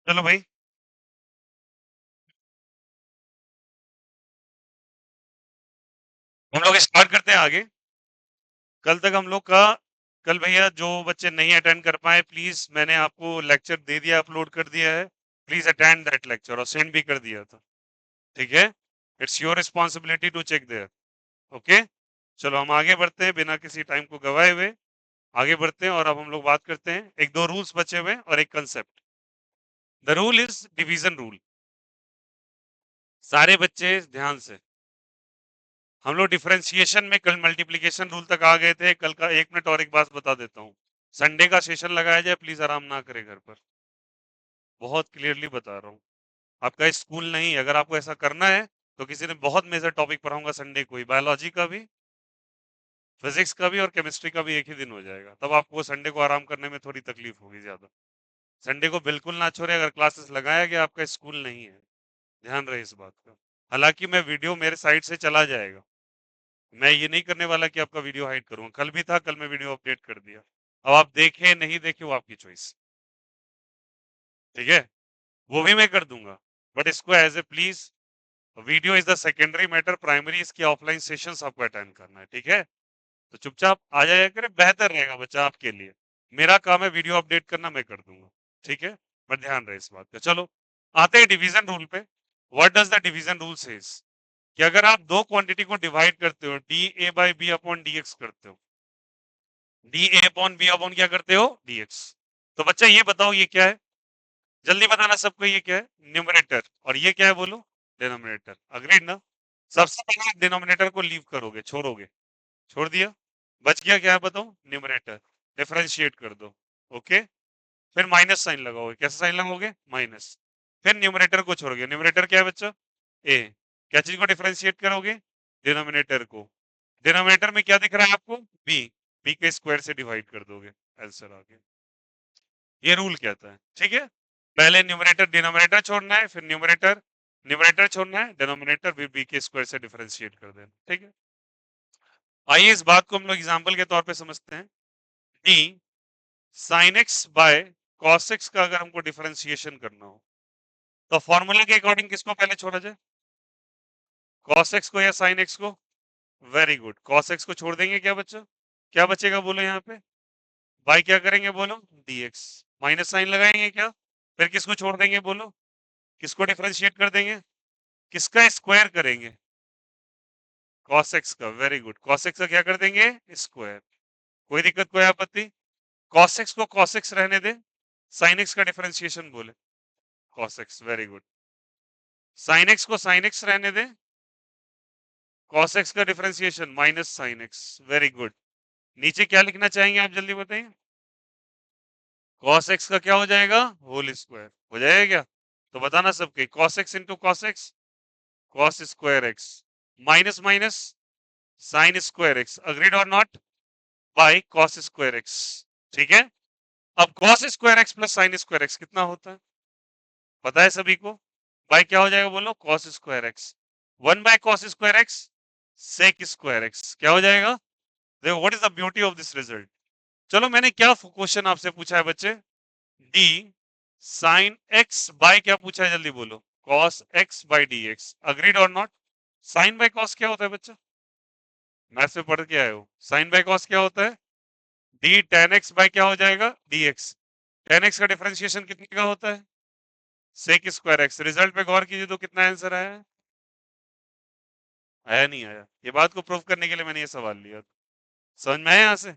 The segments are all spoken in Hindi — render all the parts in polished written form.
चलो भाई, हम लोग स्टार्ट करते हैं आगे। कल तक हम लोग का कल भैया जो बच्चे नहीं अटेंड कर पाए, प्लीज मैंने आपको लेक्चर दे दिया, अपलोड कर दिया है। प्लीज अटेंड दैट लेक्चर और सेंड भी कर दिया था। ठीक है, it's your responsibility to check there. Okay, चलो हम आगे बढ़ते हैं बिना किसी टाइम को गवाए हुए। आगे बढ़ते हैं और अब हम लोग बात करते हैं, एक दो रूल्स बचे हुए हैं और एक concept. The rule is division rule. सारे बच्चे ध्यान से, हम लोग डिफरेंशिएशन में कल मल्टीप्लिकेशन रूल तक आ गए थे। कल का 1 मिनट और एक बात बता देता हूँ। संडे का सेशन लगाया जाए, प्लीज आराम ना करें घर पर। बहुत क्लियरली बता रहा हूँ। आपका स्कूल नहीं, अगर आपको ऐसा करना है तो किसी ने बहुत मेजर टॉपिक पढ़ाऊंगा संडे को ही, बायोलॉजी का भी, फिजिक्स का भी और केमिस्ट्री का भी एक ही दिन हो जाएगा। तब आपको संडे को आराम करने में थोड़ी तकलीफ होगी ज्यादा। संडे को बिल्कुल ना छोड़े, अगर क्लासेस लगाया गया आपका स्कूल नहीं है, ध्यान रहे इस बात का। हालांकि मैं वीडियो मेरे साइड से चला जाएगा, मैं ये नहीं करने वाला कि आपका वीडियो हाइड करूंगा। कल भी था, कल मैं वीडियो अपडेट कर दिया। अब आप देखें नहीं देखें वो आपकी चॉइस। ठीक है, वो भी मैं कर दूंगा, बट इसको as a please, video is the secondary matter, primary इसकी ऑफलाइन सेशंस आपको अटेंड करना है। ठीक है, तो चुपचाप आ जाया करें, बेहतर रहेगा बच्चा आपके लिए। मेरा काम है वीडियो अपडेट करना, मैं कर दूंगा। ठीक है, बट ध्यान रहे इस बात का। चलो आते हैं डिवीजन रूल पे। What does the division rule says, कि अगर आप दो क्वांटिटी को डिवाइड करते हो, d a by b upon d x करते हो, d a upon b upon क्या करते हो, डी एक्स। तो बच्चा ये बताओ ये क्या है, जल्दी बताना सबको, ये क्या है, न्यूमरेटर, और ये क्या है बोलो, डिनोमिनेटर। अग्रीड ना? सबसे पहले डिनोमिनेटर को लीव करोगे, छोड़ोगे, छोड़ दिया, बच गया क्या है बताओ, न्यूमरेटर। डिफरेंशिएट कर दो। ओके, फिर माइनस साइन लगाओगे, कैसा साइन लगाओगे, माइनस। फिर न्यूमरेटर को छोड़ोगे, न्यूमरेटर क्या है बच्चा, ए। क्या चीज को डिफरेंशिएट करोगे, डिनोमिनेटर को। डिनोमिनेटर में क्या दिख रहा है आपको, बी, बी के स्क्वायर से डिवाइड कर दोगे, आंसर आ गया। ये रूल कहता है। ठीक है, पहले न्यूमरेटर डिनोमिनेटर छोड़ना है, फिर न्यूमरेटर न्यूमरेटर छोड़ना है, डिनोमिनेटर भी बी के स्क्वायर से डिफरेंशिएट कर देना। ठीक है, आइए इस बात को हम लोग एग्जांपल के तौर पे समझते हैं। D sign x by cos x का अगर हमको डिफरेंशिएशन करना हो, तो फॉर्मूला के अकॉर्डिंग किसको पहले छोड़ा जाए, कॉस एक्स को या साइन एक्स को। वेरी गुड, कॉस एक्स को छोड़ देंगे, क्या बच्चा, क्या बचेगा बोलो यहाँ पे, बाई क्या करेंगे बोलो, डी एक्स। माइनस साइन लगाएंगे क्या, फिर किसको छोड़ देंगे बोलो, किसको डिफरेंशिएट कर देंगे, किसका स्क्वायर करेंगे, कॉस एक्स का। वेरी गुड, कॉस एक्स का क्या कर देंगे, स्क्वायर। कोई दिक्कत, कोई आपत्ति, कॉस एक्स को कॉस एक्स रहने दे, साइन एक्स का डिफरेंशिएशन बोले, cos x. Very good, sine x को साइन एक्स रहने दे, कॉस एक्स का differentiation minus sine x. Very good, नीचे क्या लिखना चाहेंगे आप जल्दी बताइए, कॉस एक्स का क्या हो जाएगा, होल स्क्वायर हो जाएगा क्या, तो बताना सबके, cos x into cos x, cos square x, minus minus sine square x, agreed और not, by cos square x. ठीक है, अब cos square x plus sine square x कितना होता है, पता है सभी को, बाई क्या हो जाएगा बोलो, cos square x, one by cos square x sec square x, क्या हो जाएगा। देखो what is the beauty of this result. चलो मैंने क्या क्वेश्चन आपसे पूछा है बच्चे, डी साइन एक्स बाय क्या पूछा है जल्दी बोलो, cos x by d x, agreed और नॉट। साइन बाय कॉस क्या होता है बच्चा, मैथ्स में पढ़ के आए हो, साइन बाय कॉस क्या होता है, डी टेन एक्स बाय क्या हो जाएगा, डी एक्स। टेन एक्स का डिफरेंशिएशन कितने का होता है, सेक स्क्वायर एक्स। रिजल्ट पे गौर कीजिए तो कितना आंसर आया है, आया नहीं आया, ये बात को प्रूव करने के लिए मैंने ये सवाल लिया। समझ में आया यहाँ से,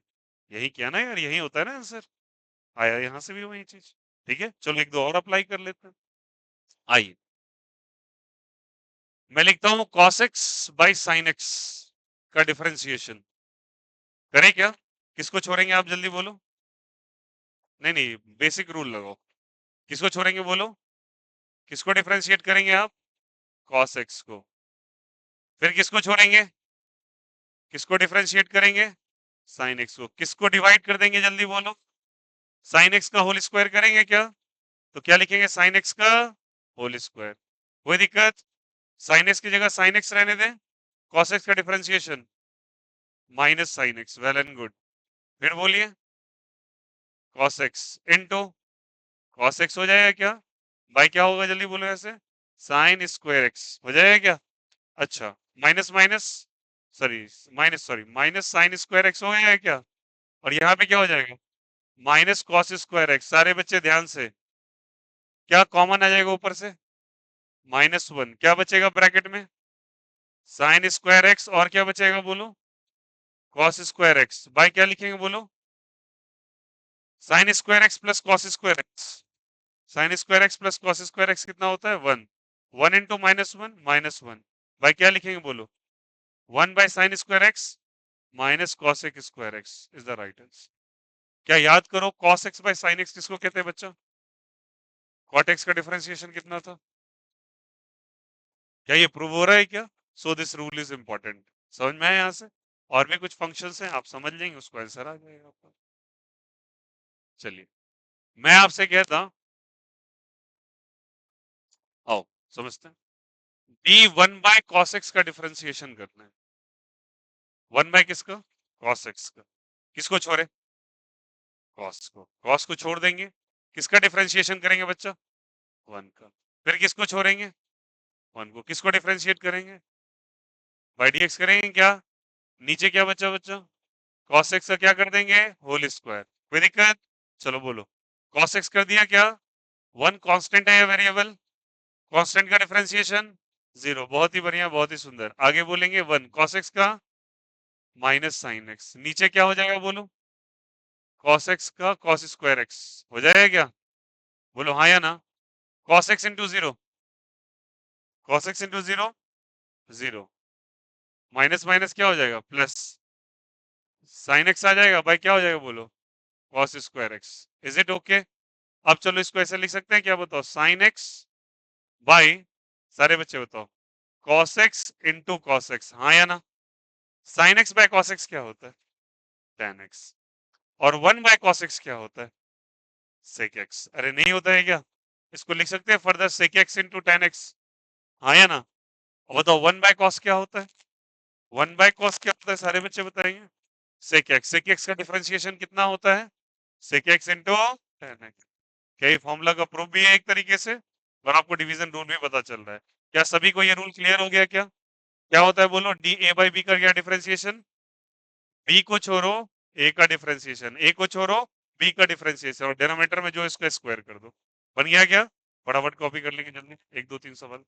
यही किया ना यार, यही होता है ना आंसर, आया यहाँ से भी वही चीज। ठीक है, चलो एक दो और अप्लाई कर लेते हैं। आइए, मैं लिखता हूं cos x by sine x का डिफरेंशिएशन, करें क्या, किसको छोड़ेंगे आप जल्दी बोलो, नहीं नहीं बेसिक रूल लगाओ, किसको छोड़ेंगे बोलो, किसको डिफरेंशिएट करेंगे आप, cos x को, फिर किसको छोड़ेंगे, किसको डिफरेंशिएट करेंगे, साइन एक्स को, किसको डिवाइड कर देंगे जल्दी बोलो, साइन एक्स का होल स्क्वायर करेंगे क्या, तो क्या लिखेंगे, साइन एक्स का होल स्क्वायर। कोई दिक्कत, साइन एक्स की जगह साइन एक्स रहने दें, cos x का differentiation minus sine x, well and good. फिर बोलिए cos x into cos x हो जाएगा क्या, भाई क्या होगा जल्दी बोलो ऐसे, साइन स्क्वायर एक्स हो जाएगा क्या? अच्छा, minus minus, sorry minus, sorry minus sine square x हो गया है क्या? और यहाँ पे क्या हो जाएगा? Minus cos square x. सारे बच्चे ध्यान से, क्या कॉमन आ जाएगा ऊपर से? Minus one. क्या बचेगा ब्रैकेट में? साइन स्क्वायर एक्स, और क्या बचेगा बोलो? Cos square x. भाई क्या लिखेंगे बोलो? Sign square x plus cos square x. Sign square x plus cos square x कितना होता है? One. One into minus one, minus one. भाई क्या लिखेंगे बोलो? One by sine square x minus cos x square x is the right answer. क्या याद करो, cos x by sine x किसको कहते हैं बच्चा? कॉट एक्स का डिफरेंशिएशन कितना था? क्या ये प्रूव हो रहा है क्या? So this rule is important. समझ में आया यहाँ से? और भी कुछ फंक्शंस हैं, आप समझ लेंगे, उसको आंसर आ जाएगा आपका। चलिए, मैं आपसे कहता, आओ समझते हैं। D one by cos x का डिफरेंशिएशन करना है। वन बाय किसका? कॉस एक्स का। किसको छोड़े? कॉस को। कॉस को छोड़ देंगे, किसका डिफरेंशिएशन करेंगे बच्चा? वन का। फिर किसको छोड़ेंगे? वन को। किसको डिफरेंशिएट करेंगे? बाई डी एक्स करेंगे क्या? नीचे क्या बचा बच्चा? कॉस एक्स का क्या कर देंगे? Whole square. कोई दिक्कत? चलो बोलो। कॉस एक्स कर दिया क्या? वन कांस्टेंट है या वेरिएबल? कांस्टेंट का डिफरेंशिएशन जीरो। बहुत ही बढ़िया, बहुत ही सुंदर। आगे बोलेंगे वन कॉस एक्स का माइनस साइन एक्स। नीचे क्या हो जाएगा बोलो? कॉस एक्स का कॉस स्क्वायर एक्स हो जाएगा क्या? बोलो हाँ या ना। Cos x into zero, cos x into zero, zero. Minus minus क्या हो जाएगा? प्लस। साइन एक्स आ जाएगा भाई, क्या हो जाएगा बोलो? Cos square x. Is it okay? अब चलो इसको ऐसे लिख सकते हैं क्या, बताओ? साइन एक्स बाई, सारे बच्चे बताओ, cos x into cos x, हाँ या ना? Sine x by cos x क्या होता है? Tan x. और वन बाय कॉस एक्स क्या होता है? Sec x. अरे नहीं होता है क्या? इसको लिख सकते हैं further, sec x into tan x, हाँ या ना? और बताओ वन बाय कॉस क्या होता है? वन बाय कॉस क्या होता है, सारे बच्चे बताएंगे? Sec x. सेक एक्स का डिफरेंशिएशन कितना होता है? Sec x into tan x. क्या ये फॉर्मूला का प्रूफ भी है एक तरीके से, और आपको डिवीजन रूल भी पता चल रहा है? क्या सभी को ये रूल क्लियर हो गया क्या? क्या होता है बोलो? डी ए बाई बी का क्या डिफरेंशिएशन? बी को छोड़ो, ए का डिफरेंशिएशन, ए को छोड़ो, बी का डिफरेंशिएशन, और डिनोमिनेटर में जो इसका स्क्वायर कर दो। बन गया क्या? फटाफट कॉपी कर लेंगे जल्दी, एक दो तीन सवाल।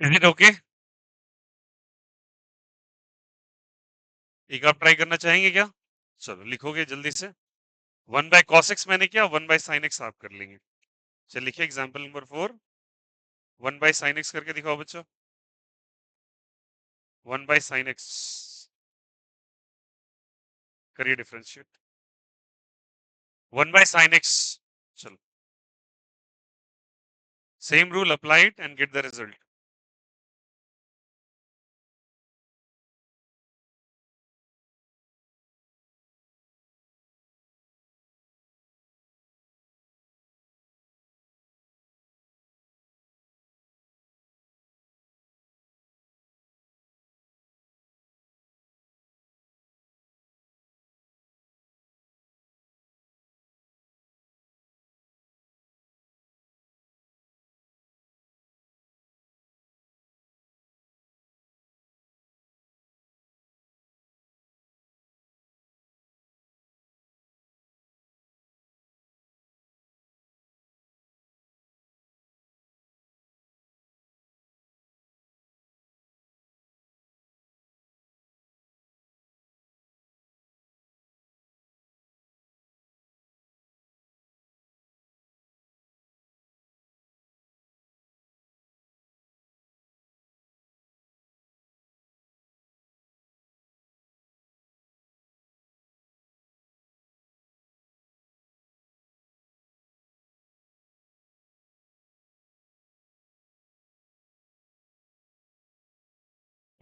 Is it okay? एक आप ट्राई करना चाहेंगे क्या? चलो लिखोगे जल्दी से। 1/cos x मैंने किया, 1/sin x आप कर लेंगे। चलिए लिखिए एग्जाम्पल नंबर 4। 1/sin x करके दिखाओ बच्चों। 1/sin x करिए डिफरेंशिएट। 1/sin x। चलो same rule applied and get the result.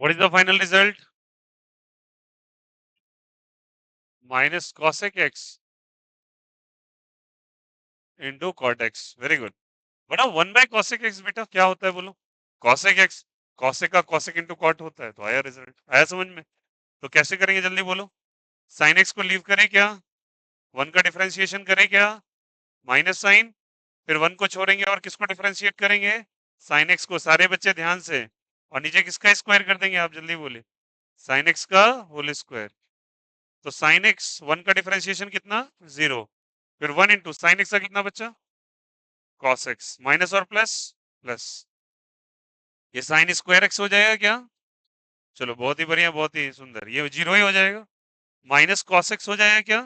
What is the final result? Minus cosec x into cot x। Very good. बड़ा 1/cosec x बेटा क्या होता है बोलो? cosec x, cosec का cosec इंटू cot होता है, तो आया रिजल्ट। आया समझ में? तो कैसे करेंगे जल्दी बोलो। sin x को लीव करें क्या? 1 का डिफरेंशिएशन करें क्या? Minus sine. फिर 1 को छोड़ेंगे और किसको डिफरेंशिएट करेंगे? sin x को। सारे बच्चे ध्यान से। और नीचे किसका स्क्वायर कर देंगे आप जल्दी बोले? sin x का होल स्क्वायर। तो sin x 1 का डिफरेंशिएशन कितना? 0। फिर 1 इंटू साइन एक्स का कितना बच्चा? cos x। माइनस और प्लस? प्लस। ये साइन स्क्वायर एक्स हो जाएगा क्या? चलो बहुत ही बढ़िया, बहुत ही सुंदर। ये 0 ही हो जाएगा। माइनस cos x हो जाएगा क्या?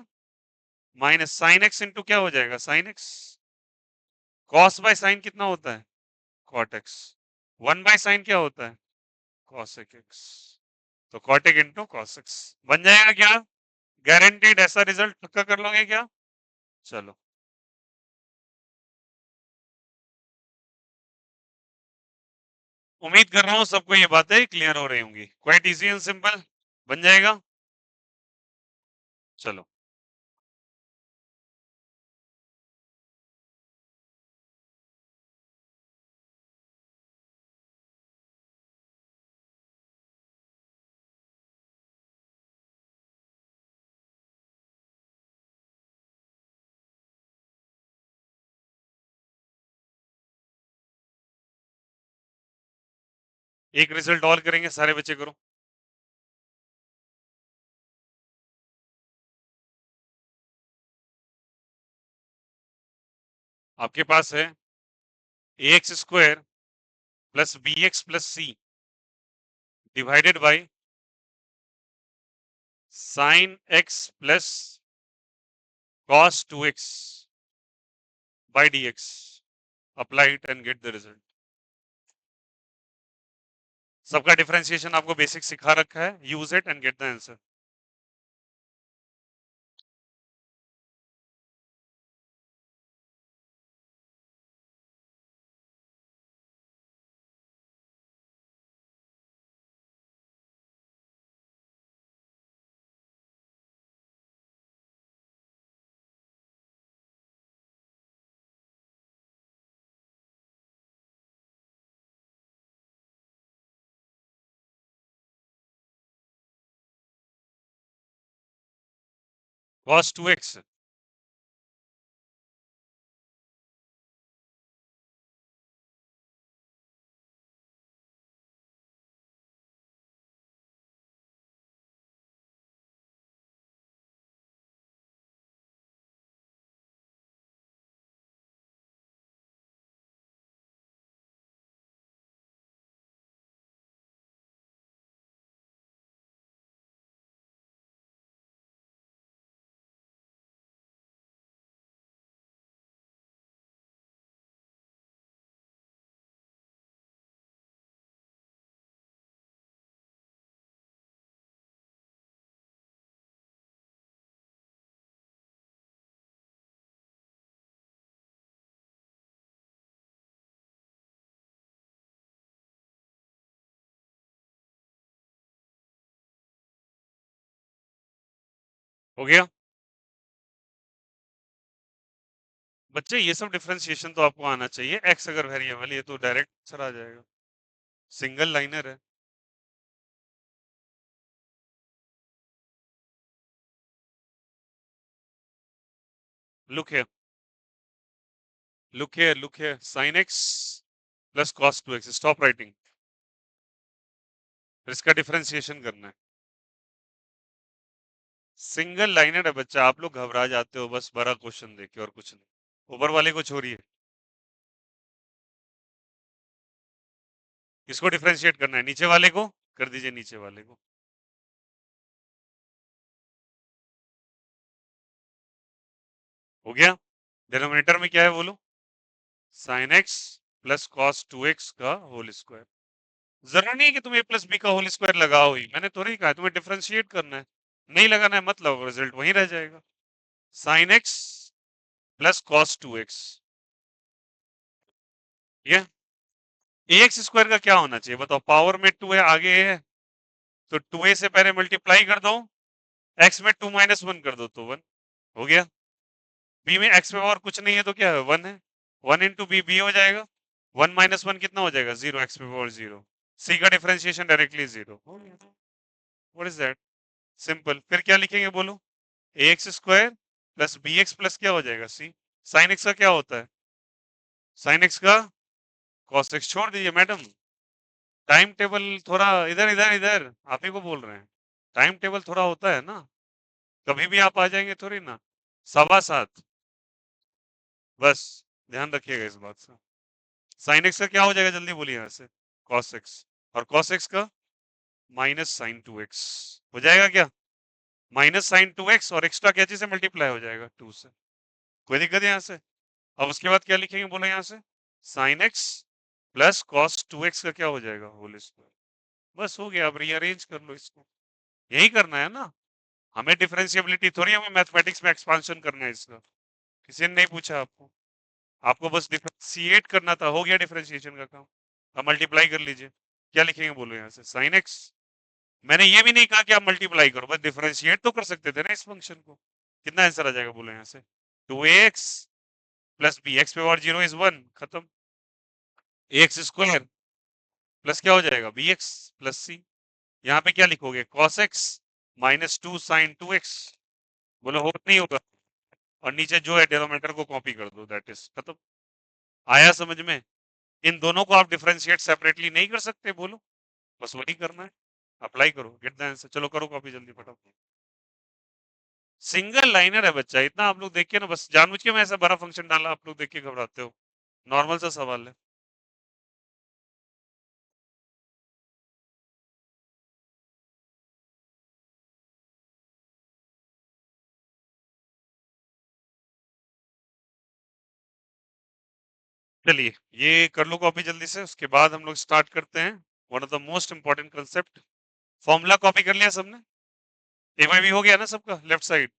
माइनस साइन एक्स इंटू क्या हो जाएगा? Sine x. cos by sine कितना होता है? cot x। 1/sin क्या होता है? cosec x। तो cot x into cos x बन जाएगा क्या? गारंटीड। ऐसा रिजल्ट पक्का कर लोगे क्या? चलो उम्मीद कर रहा हूं सबको ये बातें क्लियर हो रही होंगी। Quite easy and simple. बन जाएगा। चलो एक रिजल्ट और करेंगे, सारे बच्चे करो। आपके पास है ax² plus bx plus c divided by sine x plus cos 2x by dx। Apply it and get the result. सबका डिफरेंशिएशन आपको बेसिक सिखा रखा है। Use it and get the answer. cos 2x हो गया बच्चे, ये सब डिफरेंशिएशन तो आपको आना चाहिए। एक्स अगर वेरिएबल, ये तो डायरेक्ट आंसर आ जाएगा, सिंगल लाइनर है। Look here sine x plus cos 2x, stop writing. फिर इसका डिफरेंशिएशन करना है। सिंगल लाइनर है बच्चा, आप लोग घबरा जाते हो बस बड़ा क्वेश्चन देख के, और कुछ नहीं। ऊपर वाले को छोड़िए, किसको डिफरेंशिएट करना है? नीचे वाले को कर दीजिए, नीचे वाले को। हो गया। डिनोमिनेटर में क्या है बोलो? Sine x plus cos 2x का होल स्क्वायर। जरूरी नहीं है कि तुम ए प्लस बी का होल स्क्वायर लगाओ ही, मैंने तो नहीं कहा, तुम्हें डिफरेंशिएट करना है। नहीं लगाना है मत लगाओ, रिजल्ट वहीं रह जाएगा। Sine x plus cos 2x, ठीक है। ए एक्स स्क्वायर का क्या होना चाहिए बताओ? पावर में 2 है, आगे ए है, तो 2a से पहले मल्टीप्लाई कर दो, एक्स में 2 माइनस 1 कर दो तो 1। हो गया। बी में एक्स में और कुछ नहीं है तो क्या है? 1 है। 1 इंटू बी, बी हो जाएगा। 1 माइनस 1 कितना हो जाएगा? 0, एक्स में पावर 0। सी का differentiation directly 0। What is that? Simple. फिर क्या लिखेंगे बोलो? A X square plus B x plus क्या हो जाएगा? सी। साइन एक्स का क्या होता है? साइन एक्स का कॉस एक्स। छोड़ दीजिए मैडम, टाइम टेबल थोड़ा इधर इधर इधर, आप ही को बोल रहे हैं। टाइम टेबल थोड़ा होता है ना, कभी भी आप आ जाएंगे थोड़ी ना। 7:15, बस ध्यान रखिएगा इस बात का। साइन एक्स का क्या हो जाएगा जल्दी बोलिए यहाँ से? Cos x. और कॉस एक्स का माइनस साइन 2x हो जाएगा क्या? माइनस साइन 2x और एक्स्ट्रा क्या चीज से मल्टीप्लाई हो जाएगा? 2 से। कोई दिक्कत है यहाँ से? अब उसके बाद क्या लिखेंगे बोलो यहाँ से? Sine x plus cos 2x का क्या हो जाएगा? Whole square. बस हो गया, अब रीअरेंज कर लो इसको। यही करना है ना, हमें डिफरेंशिएबिलिटी थोड़ी, हमें मैथमेटिक्स में एक्सपांशन करना है इसका। किसी ने नहीं पूछा आपको, आपको बस डिफरेंशिएट करना था, हो गया डिफरेंशिएशन का काम। अब मल्टीप्लाई कर लीजिए। क्या लिखेंगे बोलो यहाँ से? Sine x. मैंने ये भी नहीं कहा कि आप मल्टीप्लाई करो, बस डिफरेंशिएट तो कर सकते थे ना इस फंक्शन को। कितना आंसर आ जाएगा बोलो यहाँ से? 2ax प्लस बी, एक्स पे और 0 इज 1, खत्म। एक्स स्क्वायर प्लस क्या हो जाएगा? B x plus c. यहाँ पे क्या लिखोगे? Cos x minus 2 sine 2x। बोलो हो नहीं होगा? और नीचे जो है डिनोमिनेटर को कॉपी कर दो, दैट इज खत्म। आया समझ में? इन दोनों को आप डिफरेंशिएट सेपरेटली नहीं कर सकते बोलो, बस वही करना है। अप्लाई करो, गेट द आंसर। चलो करो कॉपी जल्दी फटाफट। सिंगल लाइनर है बच्चा, इतना आप लोग देख के ना, बस जानबूझ के मैं ऐसा बड़ा फंक्शन डाला, आप लोग देख के घबराते हो। नॉर्मल सा सवाल है। चलिए ये कर लो कॉपी जल्दी से, उसके बाद हम लोग स्टार्ट करते हैं one of the most important concept. Formula copy कर लिया सबने? ए वाई भी हो गया ना सबका लेफ्ट साइड?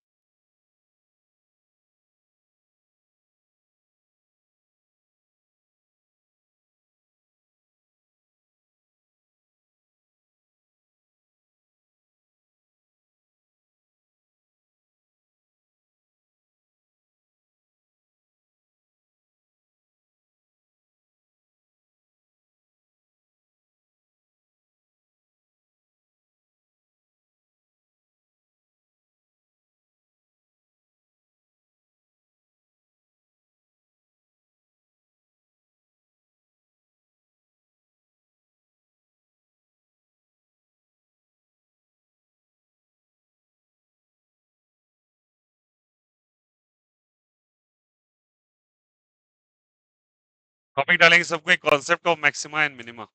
कॉपी डालेंगे सबको, एक concept of maxima and minima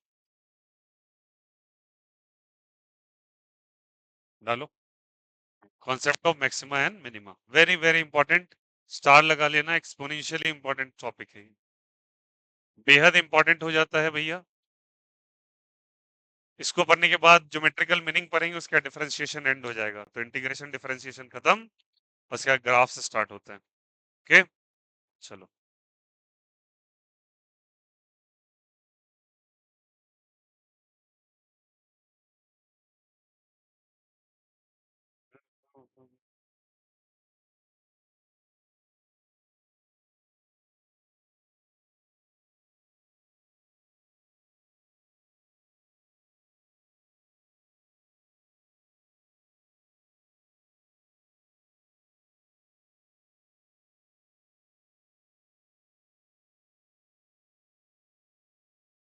डालो। Concept of maxima and minima, very very important. Star लगा लेना, एक्सपोनेंशियली इंपॉर्टेंट टॉपिक है, बेहद इंपॉर्टेंट हो जाता है भैया। इसको पढ़ने के बाद ज्योमेट्रिकल मीनिंग पढ़ेंगे, उसका डिफरेंशिएशन एंड हो जाएगा, तो इंटीग्रेशन डिफरेंशिएशन खत्म, उसके बाद ग्राफ से स्टार्ट होता है। ओके, चलो।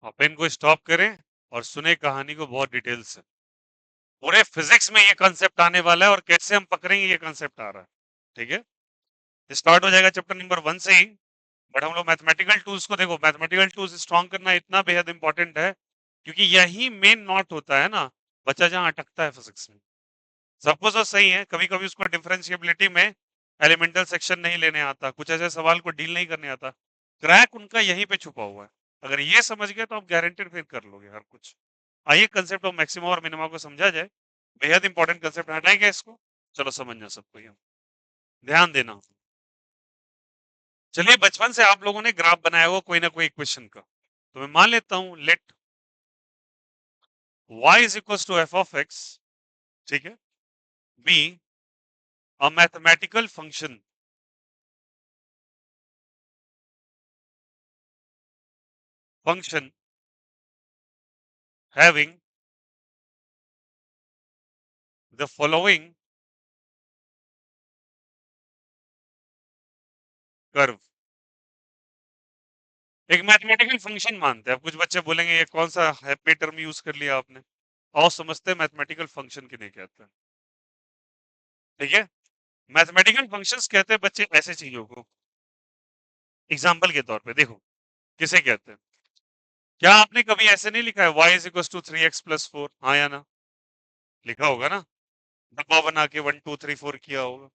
आप पेन को स्टॉप करें और सुने कहानी को बहुत डिटेल से। पूरे फिजिक्स में ये कॉन्सेप्ट आने वाला है और कैसे हम पकड़ेंगे ये कॉन्सेप्ट आ रहा है। ठीक है, स्टार्ट हो जाएगा चैप्टर नंबर 1 से ही। बट हम लोग मैथमेटिकल टूल्स को देखो, मैथमेटिकल टूल्स स्ट्रॉन्ग करना इतना बेहद इंपॉर्टेंट है क्योंकि यही मेन नॉट होता है ना, बच्चा जहां अटकता है फिजिक्स में। सब कुछ तो सही है, कभी कभी उसको डिफरेंशिएबिलिटी में एलिमेंटल सेक्शन नहीं लेने आता, कुछ ऐसे सवाल को डील नहीं करने आता। क्रैक उनका यहीं पे छुपा हुआ है। अगर ये समझ गए तो आप गारंटेड फिर कर लोगे हर कुछ। आइए कंसेप्ट ऑफ मैक्सिमा और मिनिमा को समझा जाए। बेहद इंपॉर्टेंट कंसेप्ट, हटाएंगे इसको। चलो समझना सबको, ये ध्यान देना। चलिए, बचपन से आप लोगों ने ग्राफ बनाया हुआ कोई ना कोई इक्वेशन का, तो मैं मान लेता हूं let y is equal to f of x, ठीक है, be a mathematical function having the following curve. एक मैथमेटिकल फंक्शन मानते हैं। अब कुछ बच्चे बोलेंगे ये कौन सा हैप्पी टर्म यूज कर लिया आपने। और समझते हैं मैथमेटिकल फंक्शन किन्हें कहते हैं। ठीक है, मैथमेटिकल फंक्शंस कहते हैं बच्चे ऐसे चीजों को। एग्जांपल के तौर पे देखो, किसे कहते हैं। क्या आपने कभी ऐसे नहीं लिखा है y is equal to 3x plus 4, हाँ या ना? लिखा होगा ना, डब्बा बना के 1 2 3 4 किया होगा।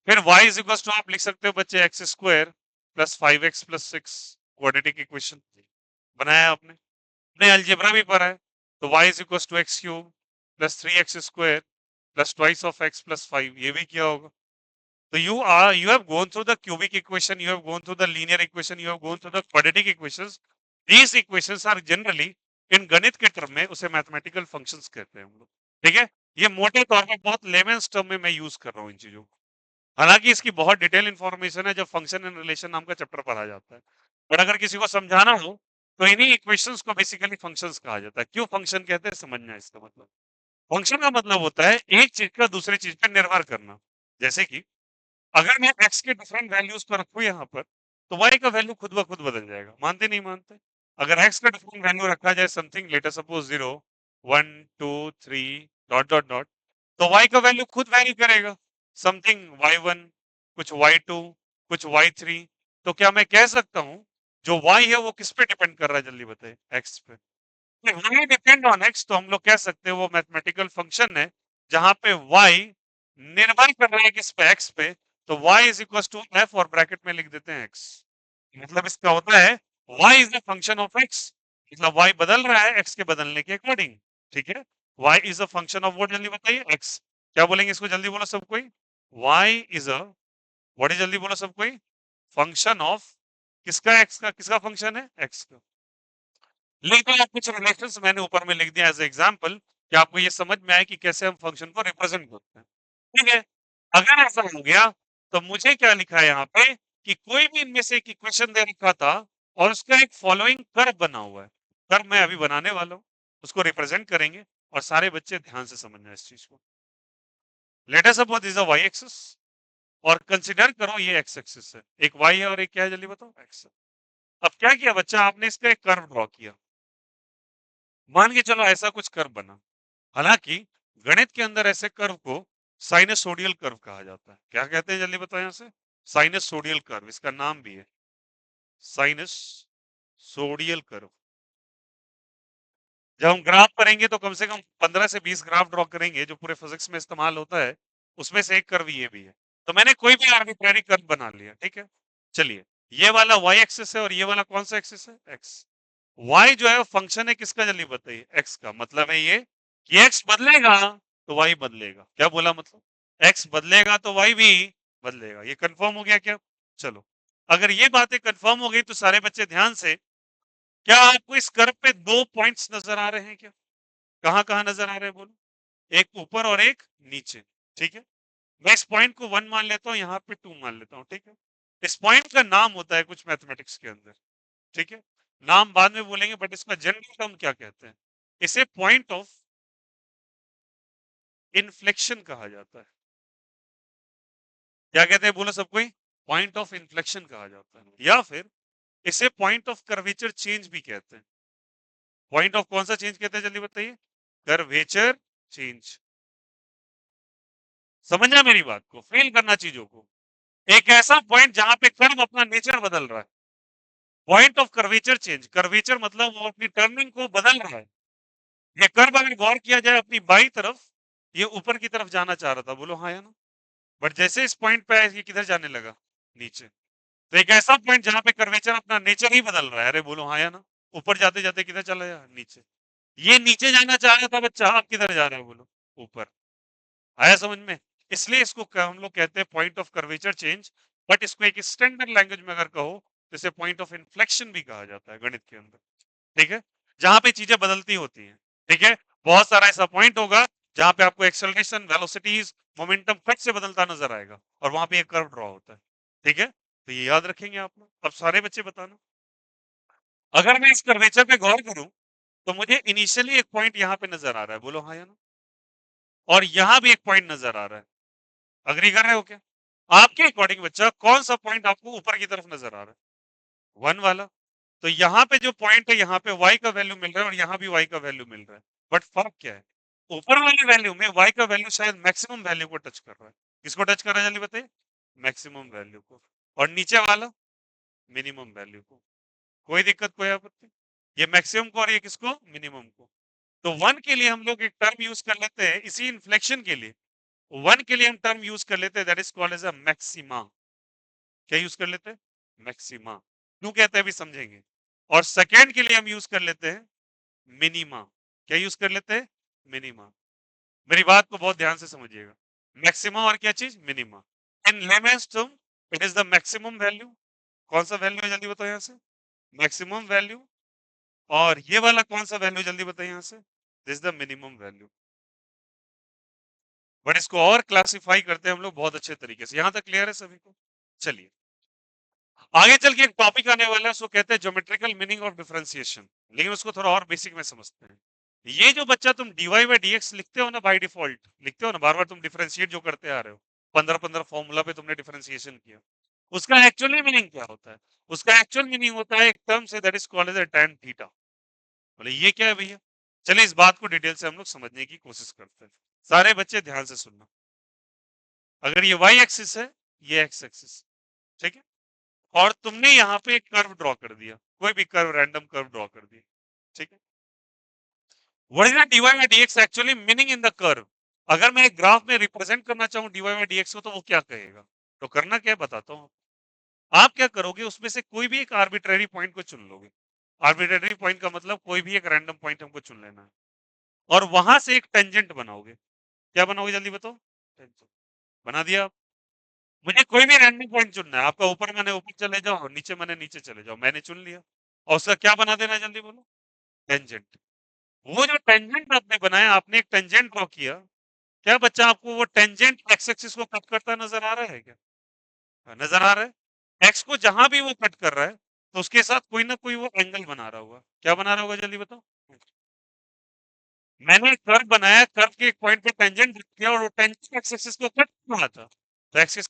फिर y इज इक्वल टू आप लिख सकते हो बच्चे x square plus 5x plus 6, quadratic equation बनाया आपने। अपने अलजेब्रा भी पढ़ा है, तो y is equal to x cube plus 3x square plus twice of x plus 5, ये भी किया होगा। तो you have gone through the cubic equation, you have gone through the linear equation, you have gone through the quadratic equations. These equations are generally in गणित के टर्म में उसे मैथमेटिकल फंक्शंस कहते हैं हम लोग। ठीक है, ये मोटे तौर पर बहुत लेमेंस टर्म में मैं यूज कर रहा हूँ इन चीजों को। हालांकि इसकी बहुत डिटेल इंफॉर्मेशन है जब फंक्शन एंड रिलेशन नाम का चैप्टर पढ़ा जाता है। पर अगर किसी को समझाना हो तो इन्हीं इक्वेशंस को बेसिकली फंक्शंस कहा जाता है। क्यों फंक्शन कहते हैं, समझना है इसका मतलब। फंक्शन का मतलब होता है एक चीज का दूसरी चीज पर निर्भर करना। जैसे कि अगर मैं x के डिफरेंट वैल्यूज पर रखूं यहाँ पर, तो y का वैल्यू खुद ब खुद बदल जाएगा। मानते नहीं मानते? अगर x का डिफरेंट वैल्यू रखा जाए something, late us suppose 0 1 2 3 dot dot dot, तो y का वैल्यू खुद वैरी करेगा। समथिंग y1, कुछ y2, कुछ y3। तो क्या मैं कह सकता हूं जो y है वो किस पे डिपेंड कर रहा है, जल्दी बताइए? x पे। y डिपेंड ऑन x, तो हम लोग कह सकते हैं वो मैथमेटिकल फंक्शन है जहां पे y निर्भर कर रहा है किस पे, x पे। तो y is equal to f और ब्रैकेट में लिख देते हैं x। मतलब इसका होता है y is the function of x, मतलब y बदल रहा है x के बदलने के अकॉर्डिंग। ठीक है, y is a function of what, जल्दी बताइए? x। क्या बोलेंगे इसको, जल्दी बोलो सब कोई। y is a what is, जल्दी बोलो सब कोई? फंक्शन ऑफ किसका, x का। किसका फंक्शन है? x का। लिख दो आप कुछ रिलेशंस, मैंने ऊपर में लिख दिया एज एग्जांपल कि आपको ये समझ में आए कि कैसे हम फंक्शन को रिप्रेजेंट करते हैं। ठीक है, अगर ऐसा हो गया तो मुझे क्या लिखा है यहाँ पे कि कोई भी इनमें से एक इक्वेशन दे रखा था और उसका एक फॉलोइंग कर्व बना हुआ है। कर्व मैं अभी बनाने वाला हूँ, उसको रिप्रेजेंट करेंगे और सारे बच्चे ध्यान से समझना इस चीज को। Late us suppose this a y axis और कंसीडर करो ये x एक्सिस है। एक y है और एक क्या है, जल्दी बताओ? x। अब क्या किया बच्चा आपने, इसका एक कर्व ड्रॉ किया। मान के चलो ऐसा कुछ कर्व बना। हालांकि गणित के अंदर ऐसे कर्व को साइनसोडियल कर्व कहा जाता है। क्या कहते हैं, जल्दी बताओ यहाँ से? साइनसोडियल कर्व, इसका नाम भी है साइनसोडियल कर्व। जब हम ग्राफ करेंगे तो कम से कम 15 से 20 ग्राफ ड्रॉ करेंगे जो पूरे फिजिक्स में इस्तेमाल होता है, उसमें से एक कर्व ये भी है। तो मैंने कोई भी आर्बिट्रेरी कर्व बना लिया, ठीक है। चलिए, ये वाला y एक्सिस है और ये वाला कौन सा एक्सिस है? x। y जो है वो फंक्शन है किसका, जल्दी बताइए? x का। मतलब है ये कि x बदलेगा तो y बदलेगा। क्या बोला मतलब? x बदलेगा तो y भी बदलेगा। ये कंफर्म हो गया क्या? चलो, अगर ये बातें कंफर्म हो गई तो सारे बच्चे ध्यान से, क्या आपको इस कर्व पे दो पॉइंट्स नजर आ रहे हैं क्या? कहां कहां नजर आ रहे हैं बोलो? एक ऊपर और एक नीचे। ठीक है, मैं इस पॉइंट को 1 मान लेता हूँ, यहाँ पे 2 मान लेता हूँ। ठीक है, इस पॉइंट का नाम होता है कुछ मैथमेटिक्स के अंदर। ठीक है, नाम बाद में बोलेंगे, बट इसका जनरल टर्म क्या कहते हैं? इसे पॉइंट ऑफ इन्फ्लेक्शन कहा जाता है। क्या कहते हैं बोलो सब कोई? पॉइंट ऑफ इन्फ्लेक्शन कहा जाता है, या फिर इसे पॉइंट ऑफ कर्वेचर चेंज भी कहते हैं। पॉइंट ऑफ कौन सा चेंज कहते हैं जल्दी बताइए? Curvature change. समझना मेरी बात को, फील करना चीजों को। एक ऐसा पॉइंट जहां पे कर्व अपना नेचर बदल रहा है, point of curvature change. Curvature मतलब वो अपनी टर्निंग को बदल रहा है। ये कर्व अगर गौर किया जाए अपनी बाई तरफ, ये ऊपर की तरफ जाना चाह रहा था, बोलो हाँ या ना? बट जैसे इस पॉइंट पे आया, ये किधर जाने लगा? नीचे। तो एक ऐसा पॉइंट जहां पे कर्वेचर अपना नेचर ही बदल रहा है, अरे बोलो हाँ या ना? ऊपर जाते जाते किधर चला गया? नीचे। ये नीचे जाना चाह रहा था बच्चा, आप किधर जा रहे हो बोलो? ऊपर। आया समझ में? इसलिए इसको हम लोग कहते हैं point of curvature change. But इसको एक स्टैंडर्ड लैंग्वेज में अगर कहो तो इसे पॉइंट ऑफ इन्फ्लेक्शन भी कहा जाता है गणित के अंदर। ठीक है? जहां पे चीजें बदलती होती हैं। ठीक है? बहुत सारा ऐसा पॉइंट होगा जहां पे आपको एक्सेलरेशन, वेलोसिटीज, मोमेंटम फट से बदलता नजर आएगा और वहां पे एक कर्व ड्रॉ होता है। ठीक है? तो ये याद रखेंगे आप लोग। अब सारे बच्चे बताना, अगर मैं इस कर्वेचर पे गौर करूं तो मुझे इनिशियली एक पॉइंट यहां पे नजर आ रहा है, बोलो हाँ या ना? और यहां भी एक पॉइंट नजर आ रहा है। अग्री कर रहे हो क्या? आपके अकॉर्डिंग बच्चा कौन सा पॉइंट आपको ऊपर की तरफ नजर आ रहा है? वन वाला। तो यहाँ पे जो पॉइंट है, यहाँ पे y का वैल्यू मिल रहा है और यहाँ भी y का वैल्यू मिल रहा है। बट फर्क क्या है? ऊपर वाली वैल्यू में y का वैल्यू शायद मैक्सिमम वैल्यू को टच कर रहा है। किसको टच कर रहा है जल्दी बताइए? मैक्सिमम वैल्यू को। और नीचे वाला मिनिमम वैल्यू को। कोई दिक्कत, कोई आपत्ति? ये मैक्सिमम को और ये किसको? मिनिमम को। तो वन के लिए हम लोग एक टर्म यूज कर लेते हैं इसी इन्फ्लेक्शन के लिए। वन के लिए हम टर्म यूज कर लेते हैं, that is called as a maxima. क्या यूज कर लेते हैं? मैक्सिमा। क्यों कहते हैं अभी समझेंगे। और सेकेंड के लिए हम यूज कर लेते हैं मिनिमा। क्या यूज कर लेते हैं? मिनिमा। मेरी बात को बहुत ध्यान से समझिएगा। मैक्सिमा और क्या चीज? Minima. In layman's term it is the maximum value. कौन सा वैल्यू है जल्दी बताओ यहाँ से? Maximum value. और ये वाला कौन सा वैल्यू जल्दी बताइए यहाँ से? This the minimum value. But इसको और क्लासिफाई करते हैं हम लोग बहुत अच्छे तरीके से। यहां तक क्लियर है सभी को? चलिए आगे चल के एक टॉपिक आने वाला है, उसको कहते हैं ज्योमेट्रिकल मीनिंग ऑफ डिफरेंशिएशन। लेकिन उसको थोड़ा और बेसिक में समझते हैं। ये जो बच्चा तुम डीवाई बाई डीएक्स लिखते हो ना, बाय डिफॉल्ट लिखते हो ना, बार बार तुम डिफरेंशिएट जो करते आ रहे हो, 15-15 फॉर्मूला पे तुमने डिफरेंशिएशन किया, उसका एक्चुअली मीनिंग क्या होता है? उसका एक्चुअल मीनिंग होता है एक टर्म से, that is called as tan theta. बोले ये क्या है भैया? चलिए इस बात को डिटेल से हम लोग समझने की कोशिश करते हैं। सारे बच्चे ध्यान से सुनना। अगर ये वाई एक्सिस है, ये एक्स एक्सिस, ठीक है, और तुमने यहाँ पे एक कर्व ड्रॉ कर दिया, कोई भी कर्व, रैंडम कर्व ड्रॉ कर दिया, ठीक है। What is the dy by dx actually meaning in the curve? अगर मैं एक ग्राफ में रिप्रेजेंट करना चाहूँ dy by dx को, तो वो क्या कहेगा? तो करना क्या है बताता हूँ। आप क्या करोगे, उसमें से कोई भी एक आर्बिट्रेरी पॉइंट को चुन लोगे। आर्बिट्रेरी पॉइंट का मतलब कोई भी एक रैंडम पॉइंट हमको चुन लेना है, और वहां से एक टेंजेंट बनाओगे। क्या बनाओगे जल्दी बताओ? टेंजेंट बना दिया आप। मुझे कोई भी रैंडम पॉइंट चुनना है, आपका ऊपर माने ऊपर चले जाओ, नीचे माने नीचे चले जाओ, मैंने चुन लिया। और उसका क्या बना देना है जल्दी बोलो? टेंजेंट। वो जो टेंजेंट आपने बनाया, आपने एक टेंजेंट ड्रॉ किया, क्या बच्चा आपको वो टेंजेंट एक्स एक्सिस को कट करता नजर आ रहा है क्या? हाँ, नजर आ रहा है। एक्स को जहां भी वो कट कर रहा है, तो उसके साथ कोई ना कोई वो एंगल बना रहा होगा। क्या बना रहा होगा जल्दी बताओ? मैंने एक कर्व बनाया, कर्व के एक पॉइंट पे टेंजेंट किया और वो टेंजेंट एक्स एक्सिस को कट कर रहा था। तो एक्सिस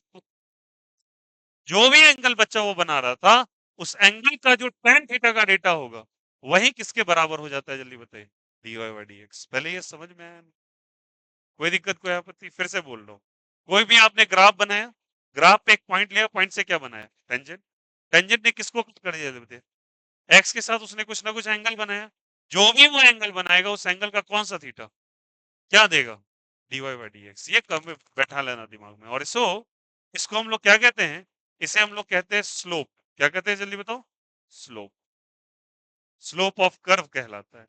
जो भी एंगल बच्चा वो बना रहा था, उस एंगल का जो tan थीटा का डेटा होगा, वही किसके बराबर हो जाता है जल्दी बताइए? dy by dx। पहले ये समझ में आया? कोई दिक्कत, कोई आपत्ति? फिर से बोल रहा हूँ। कोई भी आपने ग्राफ बनाया, ग्राफ पे एक पॉइंट लिया, पॉइंट से क्या बनाया? टेंजेंट। टेंजेंट ने किसको कट कर दिया जल्दी? एक्स के साथ उसने कुछ ना कुछ एंगल बनाया। जो भी वो एंगल बनाएगा, उस एंगल का कौन सा थीटा क्या देगा? dy by dx। ये कब बैठा लेना दिमाग में। और इसको इसको हम लोग क्या कहते हैं? इसे हम लोग कहते हैं स्लोप। क्या कहते हैं जल्दी बताओ? स्लोप। स्लोप ऑफ कर्व कहलाता है।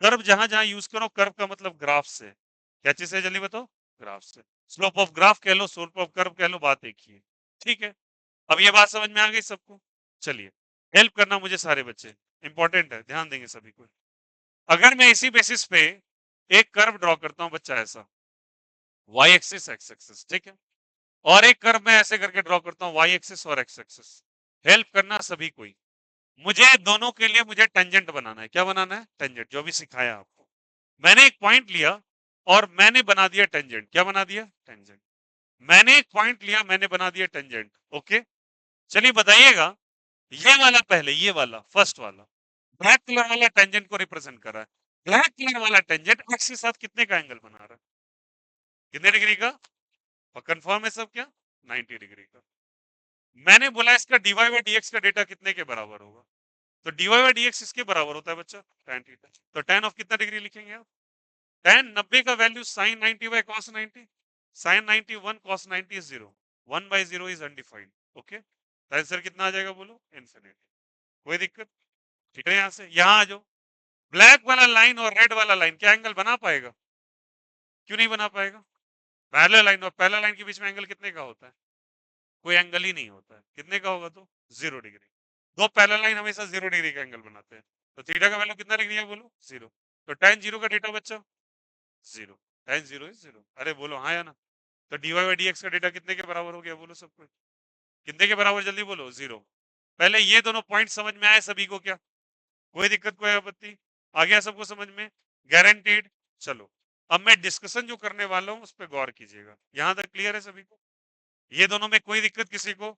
कर्व जहां जहां यूज करो, कर्व का मतलब ग्राफ से। क्या चीज है जल्दी बताओ? ग्राफ से। स्लोप ऑफ ग्राफ कह लो, स्लोप ऑफ कर्व कह लो, बात एक ही है। ठीक है, अब ये बात समझ में आ गई सबको? चलिए हेल्प करना मुझे सारे बच्चे, इंपॉर्टेंट है, ध्यान देंगे सभी को। अगर मैं इसी बेसिस पे एक कर्व ड्रॉ करता हूं बच्चा ऐसा, वाई एक्सिस एक्स एक्सिस, ठीक है, और एक कर्व मैं ऐसे करके ड्रॉ करता हूँ वाई एक्सिस और एक्स एक्सिस। हेल्प करना सभी कोई। मुझे दोनों के लिए मुझे टेंजेंट बनाना है। क्या बनाना है? टेंजेंट, जो भी सिखाया आपको। मैंने एक पॉइंट लिया और मैंने बना दिया टेंजेंट। क्या बना दिया? टेंजेंट। मैंने एक पॉइंट लिया, मैंने बना दिया टेंजेंट। ओके, चलिए बताइएगा, ये वाला पहले, ये वाला फर्स्ट वाला, ब्लैक कलर वाला टेंजेंट को रिप्रेजेंट कर रहा है। ब्लैक कलर वाला टेंजेंट एक्स के साथ कितने का एंगल बना रहा है? कितने डिग्री का? और कंफर्म है सब क्या? 90 डिग्री का। मैंने बोला इसका dy बाई dx का डेटा कितने के बराबर होगा? तो dy बाई dx इसके बराबर होता है बच्चा, tan थीटा। तो tan ऑफ कितना डिग्री लिखेंगे आप? tan 90 का value sin 90 by cos 90, sin 91 cos 90 is 0, 1 by 0 is undefined, okay? तो आंसर कितना आ जाएगा बोलो? इन्फिनिटी। कोई दिक्कत? ठीक है, यहाँ से यहाँ आ जाओ। ब्लैक वाला लाइन और रेड वाला लाइन क्या एंगल बना पाएगा? क्यों नहीं बना पाएगा? पैरेलल लाइन और पैरेलल लाइन के बीच में एंगल कितने का होता है? कोई एंगल ही नहीं होता है। कितने का होगा? तो 0 डिग्री। दो पैरेलल लाइन हमेशा 0 डिग्री का एंगल बनाते हैं। तो थीटा का वैल्यू कितना डिग्री है बोलो? 0। तो tan 0 का डेटा बच्चा 0। tan 0 is 0। अरे बोलो हाँ या ना? तो dy बाई dx का डेटा कितने के बराबर हो गया बोलो सबको? कितने के बराबर? जल्दी बोलो। 0। पहले ये दोनों पॉइंट समझ में आए सभी को क्या? कोई दिक्कत, कोई आपत्ति? आ गया सबको समझ में? गारंटीड। चलो अब मैं डिस्कशन जो करने वाला हूं उस पर गौर कीजिएगा। यहां तक क्लियर है सभी को? ये दोनों में कोई दिक्कत किसी को?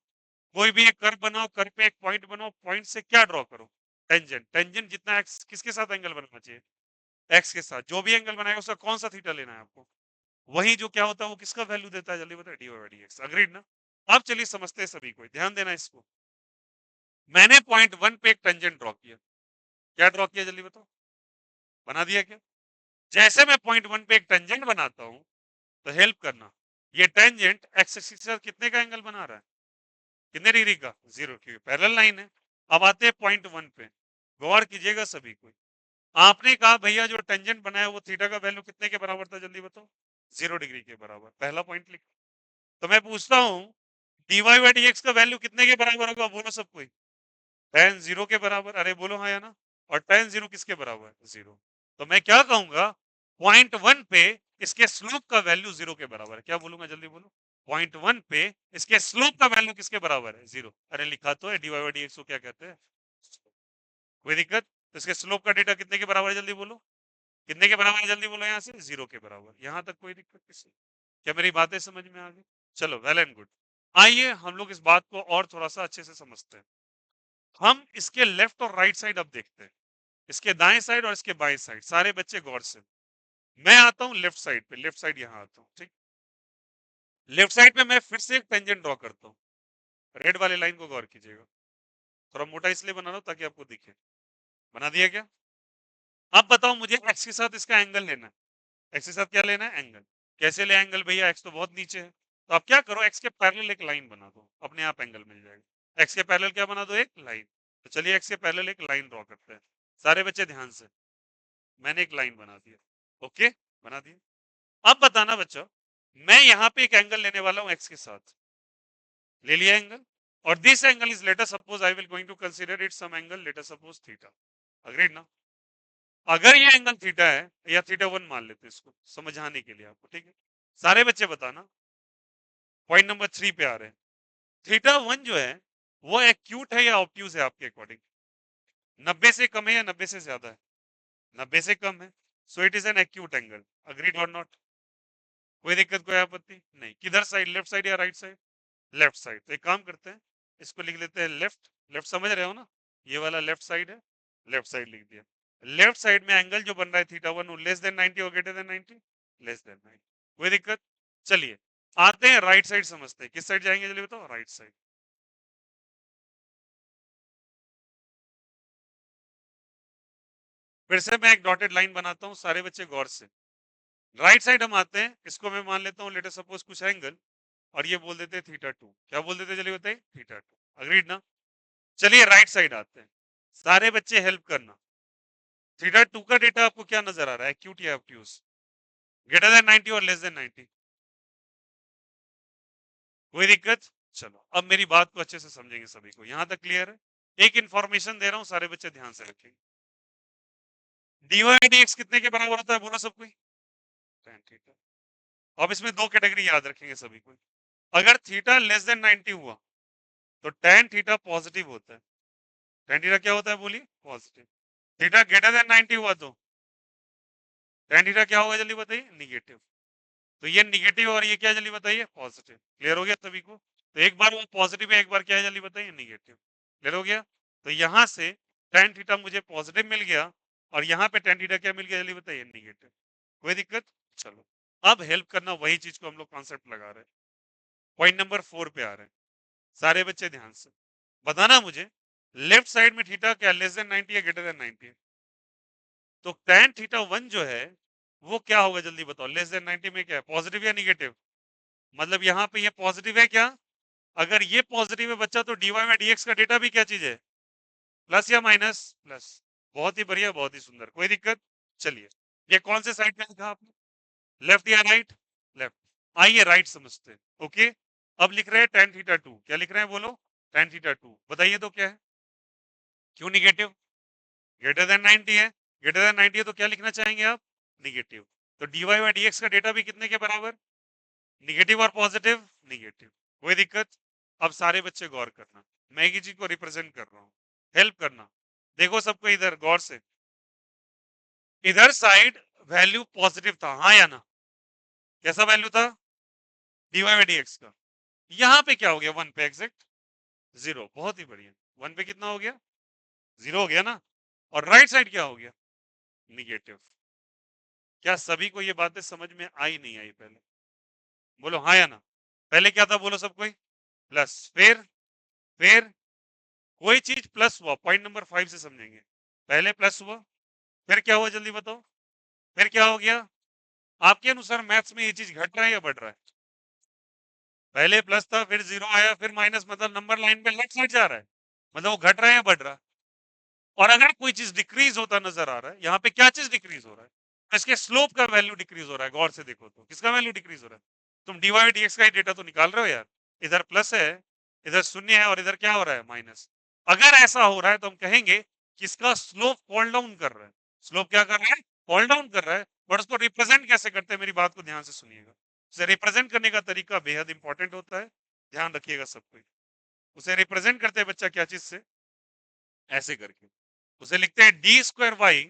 कोई भी एक कर्व बनाओ, कर्व पे एक पॉइंट बनाओ, पॉइंट से क्या ड्रॉ करो? टेंजेंट। टेंजेंट जितना एक्स किसके साथ एंगल बनाना चाहिए? एक्स के साथ। जो भी एंगल बनाएगा उसका कौन सा थीटा लेना है आपको? वही जो क्या होता है वो किसका वैल्यू देता है? जल्दी बताओ। D by d x. Agreed ना? अब चलिए समझते हैं सभी को, ध्यान देना इसको। मैंने पॉइंट 1 पे एक टेंजेंट ड्रॉ किया। क्या ड्रॉ किया जल्दी बताओ? बना दिया क्या? जैसे मैं पॉइंट 1 पे एक टेंजेंट बनाता हूं तो हेल्प करना, ये टेंजेंट एक्स एक्सिस के साथ कितने का एंगल बना रहा है? कितने डिग्री का? 0, क्योंकि पैरेलल लाइन है। अब आते हैं पॉइंट 1 पे, गौर कीजिएगा सभी को। आपने कहा भैया जो टेंजेंट बनाया वो थीटा का वैल्यू कितने के बराबर था? जल्दी बताओ। 0 डिग्री के बराबर। पहला पॉइंट लिख। तो मैं पूछता हूँ dy बाई dx का वैल्यू कितने के बराबर होगा? बोलो सब कोई। tan 0 के बराबर। अरे बोलो हाँ या ना? और tan 0 किसके बराबर है? 0। तो मैं क्या कहूंगा? पॉइंट 1 पे इसके स्लोप का वैल्यू 0 के बराबर है। क्या बोलूंगा? जल्दी बोलो। पॉइंट 1 पे इसके स्लोप का वैल्यू किसके बराबर है? 0। अरे लिखा तो है dy बाई dx को क्या कहते हैं? कोई दिक्कत? तो इसके स्लोप का डेटा कितने के बराबर है? जल्दी बोलो। कितने के बराबर है? जल्दी बोलो। यहाँ से 0 के बराबर। यहाँ तक कोई दिक्कत किसी? क्या मेरी बातें समझ में आ गई? चलो वेल एंड गुड। आइए हम लोग इस बात को और थोड़ा सा अच्छे से समझते हैं। हम इसके लेफ्ट और राइट साइड अब देखते हैं। इसके दाएं साइड और इसके बाएं साइड। सारे बच्चे गौर से। मैं आता हूँ लेफ्ट साइड पे। लेफ्ट साइड यहाँ आता हूँ, ठीक? लेफ्ट साइड पे मैं फिर से एक टेंजेंट ड्रॉ करता हूँ। रेड वाले लाइन को गौर कीजिएगा। थोड़ा मोटा इसलिए बना रहा हूँ ताकि आपको दिखे। बना दिया क्या? अब बताओ मुझे एक्स के साथ इसका एंगल लेना है। एक्स के साथ क्या लेना है? एंगल। कैसे ले एंगल भैया? एक्स तो बहुत नीचे है। तो आप क्या करो, एक्स के पैरेलल एक लाइन बना दो, अपने आप एंगल मिल जाएगा। एक्स के पैरेलल क्या बना दो? एक लाइन। तो चलिए एक्स के पैरेलल एक लाइन ड्रॉ करते हैं। सारे बच्चे ध्यान से। मैंने एक लाइन बना दिया। ओके, बना दिया। अब बताना बच्चों, मैं यहाँ पे एक एंगल लेने वाला हूँ एक्स के साथ। ले लिया एंगल। और this angle is, let us suppose I will going to consider it some angle, let us suppose theta. Agreed ना? अगर ये एंगल थीटा है या थीटा 1 मान लेते हैं इसको समझाने के लिए आपको, ठीक है? सारे बच्चे बताना। पॉइंट नंबर 3 पे आ रहे हैं। थीटा 1 जो है वो एक्यूट है या ऑब्ट्यूज है आपके अकॉर्डिंग? 90 से कम है या 90 से ज्यादा है? 90 से कम है। So it is an acute angle. Agreed और नॉट? कोई दिक्कत, कोई आपत्ति नहीं? किधर साइड? लेफ्ट साइड या राइट साइड? Left side. तो एक काम करते हैं, इसको लिख लेते हैं लेफ्ट। लेफ्ट समझ रहे हो ना? ये वाला लेफ्ट साइड है। लेफ्ट साइड लिख दिया। लेफ्ट साइड में एंगल जो बन रहा है थीटा 1 वो लेस देन 90 और ग्रेटर देन 90? Less than 90। कोई दिक्कत? चलिए आते हैं राइट साइड समझते हैं। किस साइड जाएंगे जल्दी बताओ? Right side. फिर से मैं एक डॉटेड लाइन बनाता हूँ, सारे बच्चे गौर से। राइट साइड हम आते हैं, इसको मैं मान लेता हूँ लेट अस सपोज कुछ एंगल, और ये बोल देते हैं थीटा 2। क्या बोल देते हैं जल्दी बताइए? थीटा 2। अग्रीड ना? चलिए राइट साइड आते हैं। सारे बच्चे हेल्प करना। थीटा 2 का डेटा आपको क्या नजर आ रहा है? एक्यूट या ऑब्ट्यूज? ग्रेटर देन 90 और लेस देन 90? कोई दिक्कत? चलो अब मेरी बात को अच्छे से समझेंगे सभी को। यहां तक क्लियर है? एक इंफॉर्मेशन दे रहा हूं, सारे बच्चे ध्यान से रखेंगे। dy dx कितने के बराबर होता है? बोलो सब कोई। tan theta. अब इसमें दो कैटेगरी याद रखेंगे सभी को। अगर थीटा लेस देन 90 हुआ तो tan थीटा पॉजिटिव होता है। tan थीटा क्या होता है? बोलिए। पॉजिटिव। थीटा ग्रेटर देन 90 हुआ तो tan थीटा क्या होगा? जल्दी बताइए। निगेटिव। तो ये निगेटिव और ये क्या? जल्दी बताइए। पॉजिटिव। क्लियर हो गया सभी को? तो एक बार वो पॉजिटिव है, एक बार क्या है? जल्दी बताइए। निगेटिव। क्लियर हो गया? तो यहां से tan थीटा मुझे पॉजिटिव मिल गया और यहाँ पे tan थीटा क्या मिल गया जल्दी बताइए, निगेटिव। कोई दिक्कत? चलो अब हेल्प करना, वही चीज को हम लोग कॉन्सेप्ट लगा रहे हैं। पॉइंट नंबर 4 पे आ रहे हैं, सारे बच्चे ध्यान से बताना मुझे, लेफ्ट साइड में थीटा क्या लेस देन 90 या ग्रेटर देन 90 है? तो tan थीटा 1 जो है वो क्या होगा जल्दी बताओ, लेस देन 90 में क्या है, पॉजिटिव या निगेटिव? मतलब यहाँ पे ये पॉजिटिव है क्या? अगर ये पॉजिटिव है बच्चा तो dy बाई dx का डेटा भी क्या चीज है, प्लस या माइनस, प्लस। बहुत ही बढ़िया, बहुत ही सुंदर, कोई दिक्कत? चलिए ये कौन से साइड पे लिखा आपने, लेफ्ट या राइट? लेफ्ट। आइए राइट समझते हैं। ओके, अब लिख रहे हैं tan थीटा 2, क्या लिख रहे हैं बोलो, tan थीटा 2, बताइए तो क्या है, क्यों निगेटिव? ग्रेटर देन 90 है, ग्रेटर देन 90 है तो क्या लिखना चाहेंगे आप, निगेटिव। तो dy बाई dx का डेटा भी कितने के बराबर, निगेटिव और पॉजिटिव, निगेटिव। कोई दिक्कत? अब सारे बच्चे गौर करना, मैं एक ही चीज को रिप्रेजेंट कर रहा हूँ, हेल्प करना। देखो सबको इधर गौर से, इधर साइड वैल्यू पॉजिटिव था, हाँ या ना? कैसा वैल्यू था, dy बाई dx का। यहाँ पे क्या हो गया, वन पे एग्जैक्ट जीरो, बहुत ही बढ़िया। वन पे कितना हो गया, जीरो हो गया ना। और राइट साइड क्या हो गया, निगेटिव। क्या सभी को ये बातें समझ में आई नहीं आई पहले, बोलो हाँ या ना? पहले क्या था बोलो सब कोई, प्लस, फिर कोई चीज प्लस हुआ, पॉइंट नंबर 5 से समझेंगे। पहले प्लस हुआ, फिर क्या हुआ जल्दी बताओ, फिर क्या हो गया? आपके अनुसार मैथ्स में ये चीज घट रहा है या बढ़ रहा है? पहले प्लस था, फिर जीरो आया, फिर माइनस, मतलब नंबर लाइन पे लेफ्ट साइड जा रहा है, मतलब वो घट रहा है या बढ़ रहा है? और अगर कोई चीज डिक्रीज होता नजर आ रहा है, यहाँ पे क्या चीज डिक्रीज हो रहा है, तो इसके स्लोप का वैल्यू डिक्रीज हो रहा है, गौर से देखो तो किसका वैल्यू डिक्रीज हो रहा है? तुम dy dx का ही डेटा तो निकाल रहे हो यार, इधर प्लस है, इधर शून्य है, और इधर क्या हो रहा है, माइनस। अगर ऐसा हो रहा है तो हम कहेंगे कि इसका स्लोप फॉल डाउन कर रहा है। स्लोप क्या कर रहा है, फॉल डाउन कर रहा है। बट उसको रिप्रेजेंट कैसे करते हैं, मेरी बात को ध्यान से सुनिएगा। उसे रिप्रेजेंट करने का तरीका बेहद इंपॉर्टेंट होता है, ध्यान रखिएगा सब कोई। उसे रिप्रेजेंट करते हैं बच्चा क्या चीज से, ऐसे करके उसे लिखते हैं d square y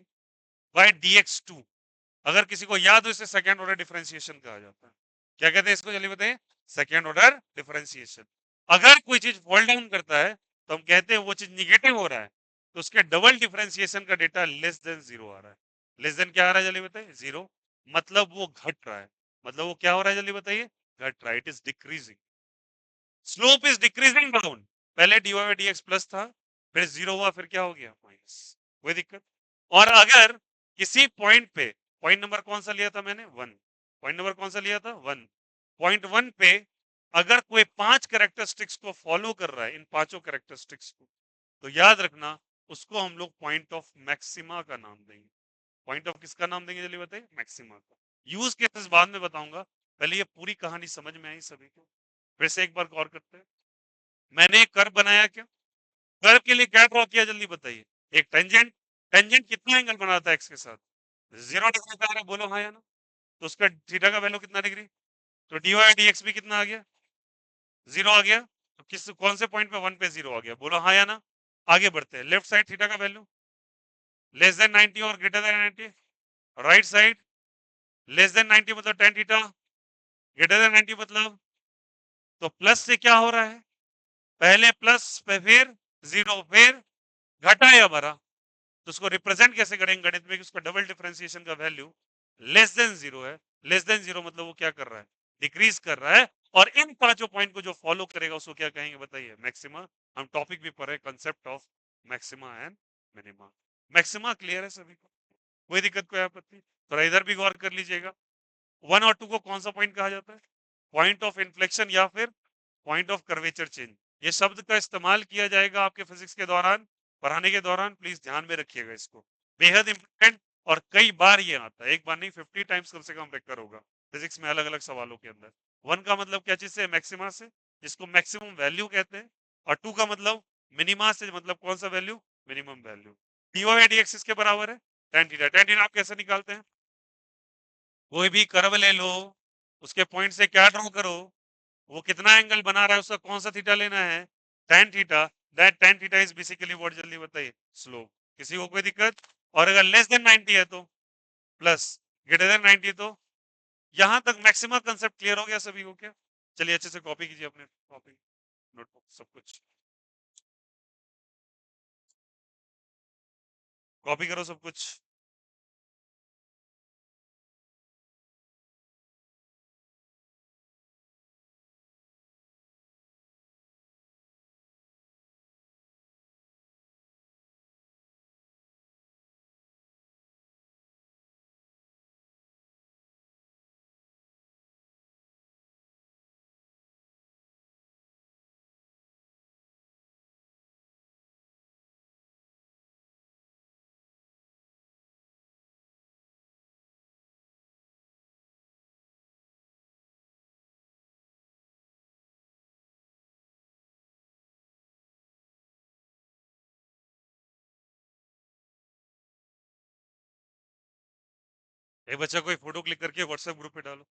by d x two. अगर किसी को याद हो इसे सेकेंड ऑर्डर डिफरेंशिएशन कहा जाता है। क्या कहते हैं इसको, चलिए बताइए, सेकेंड ऑर्डर डिफरेंशिएशन। अगर कोई चीज फॉल डाउन करता है तो हम कहते हैं वो चीज निगेटिव हो रहा है, तो उसके डबल डिफरेंशिएशन का डेटा लेस देन जीरो आ रहा है। लेस देन क्या आ रहा है जल्दी बताइए, जीरो, मतलब वो घट रहा है। मतलब वो क्या हो रहा है जल्दी बताइए, घट रहा है, it is decreasing, slope is decreasing down. पहले dy बाई dx प्लस था, फिर जीरो हुआ, फिर क्या हो गया, माइनस। कोई दिक्कत? और अगर किसी पॉइंट पे, पॉइंट नंबर कौन सा लिया था मैंने, वन, पॉइंट नंबर कौन सा लिया था, वन, पॉइंट वन पे अगर कोई 5 कैरेक्टरिस्टिक्स को फॉलो कर रहा है, इन पांचों कैरेक्टरिस्टिक्स को, तो याद रखना उसको हम लोग पॉइंट ऑफ मैक्सिमा का नाम देंगे। पॉइंट ऑफ किसका नाम देंगे जल्दी बताइए, मैक्सिमा का। यूज केसेस बाद में बताऊंगा, पहले ये पूरी कहानी समझ में आई सभी को? फिर से एक बार गौर करते हैं। मैंने एक कर्व बनाया, क्या कर्व के लिए क्या ड्रॉ किया जल्दी बताइए, एक टेंजेंट। टेंजेंट कितना एंगल बनाता है एक्स के साथ, 0 डिग्री का आ रहा है, बोलो हाँ या ना? तो उसका थीटा का वैल्यू कितना डिग्री, तो dy dx भी कितना आ गया, जीरो आ गया। तो किस कौन से पॉइंट पे, वन पे जीरो आ गया, बोलो हाँ या ना? आगे बढ़ते हैं, लेफ्ट साइड थीटा का वैल्यू लेस देन 90 और greater than 90, right side less than 90 मतलब tan थीटा, ग्रेटर देन 90 मतलब, तो प्लस से क्या हो रहा है, पहले प्लस पे फिर जीरो, फिर घटा या भरा, तो उसको रिप्रेजेंट कैसे करेंगे गणित में कि उसका डबल डिफरेंशिएशन का वैल्यू लेस देन जीरो है। लेस देन जीरो मतलब वो क्या कर रहा है, डिक्रीज कर रहा है। और इन पांचों पॉइंट को जो फॉलो करेगा उसको क्या कहेंगे बताइए, मैक्सिमा। हम टॉपिक भी पढ़े, concept of maxima and minima. Maxima clear है सभी को, कोई दिक्कत कोई आपत्ति? थोड़ा इधर भी गौर कर लीजिएगा, वन और टू को कौन सा पॉइंट कहा जाता है, पॉइंट ऑफ इन्फ्लेक्शन या फिर पॉइंट ऑफ कर्वेचर चेंज। ये शब्द का इस्तेमाल किया जाएगा आपके फिजिक्स के दौरान, पढ़ाने के दौरान, प्लीज ध्यान में रखिएगा इसको, बेहद इंपॉर्टेंट। और कई बार ये आता है, एक बार नहीं 50 टाइम्स कम से कम रेकर होगा फिजिक्स में अलग अलग सवालों के अंदर। वन का मतलब क्या चीज से, मैक्सिमा से, जिसको मैक्सिमम वैल्यू कहते हैं। और टू का मतलब मिनिमा से, मतलब कौन सा value, minimum value. D axis के बराबर है tan थीटा। tan थीटा आप कैसे निकालते हैं, कोई भी कर्व ले लो, उसके पॉइंट से क्या ड्रॉ करो, वो कितना एंगल बना रहा है, उसका कौन सा थीटा लेना है, tan theta. That tan theta is basically what, जल्दी बताइए, स्लोप। किसी को कोई दिक्कत? और अगर लेस देन 90 है तो प्लस, ग्रेटर देन 90 तो, यहां तक मैक्सिमम कंसेप्ट क्लियर हो गया सभी को क्या? चलिए अच्छे से कॉपी कीजिए अपने कॉपी, नोटबुक, सब कुछ। कॉपी करो सब कुछ। एक बच्चा कोई फोटो क्लिक करके व्हाट्सएप ग्रुप पे डालो।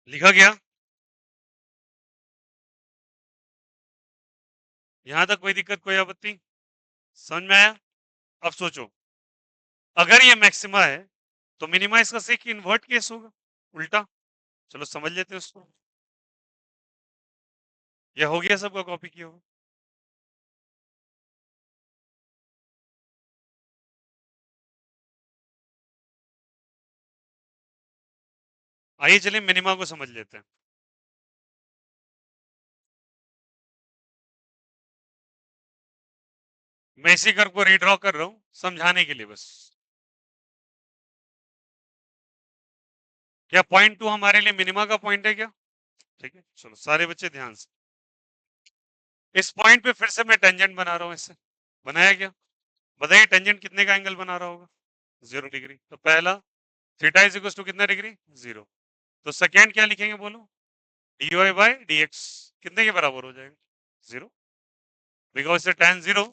लिखा गया? यहां तक कोई दिक्कत, कोई आपत्ति? समझ में आया? अब सोचो, अगर ये मैक्सिमा है तो मिनिमा इसका सेक इन्वर्ट केस होगा, उल्टा। चलो समझ लेते हैं उसको। यह हो गया, सबका कॉपी किया होगा। आइए चलिए मिनिमा को समझ लेते हैं। मैं इसी कर्व को रीड्रॉ कर रहा हूं समझाने के लिए बस। क्या पॉइंट 2 हमारे लिए मिनिमा का पॉइंट है क्या? ठीक है, चलो सारे बच्चे ध्यान से। इस पॉइंट पे फिर से मैं टेंजेंट बना रहा हूं, इससे बनाया क्या? बताइए टेंजेंट कितने का एंगल बना रहा होगा? 0 डिग्री। तो पहला थीटा इज इक्वल टू कितना डिग्री? 0। तो सेकेंड क्या लिखेंगे बोलो? D y by d x कितने के बराबर हो जाएगा? 0। बिकॉज से tan 0,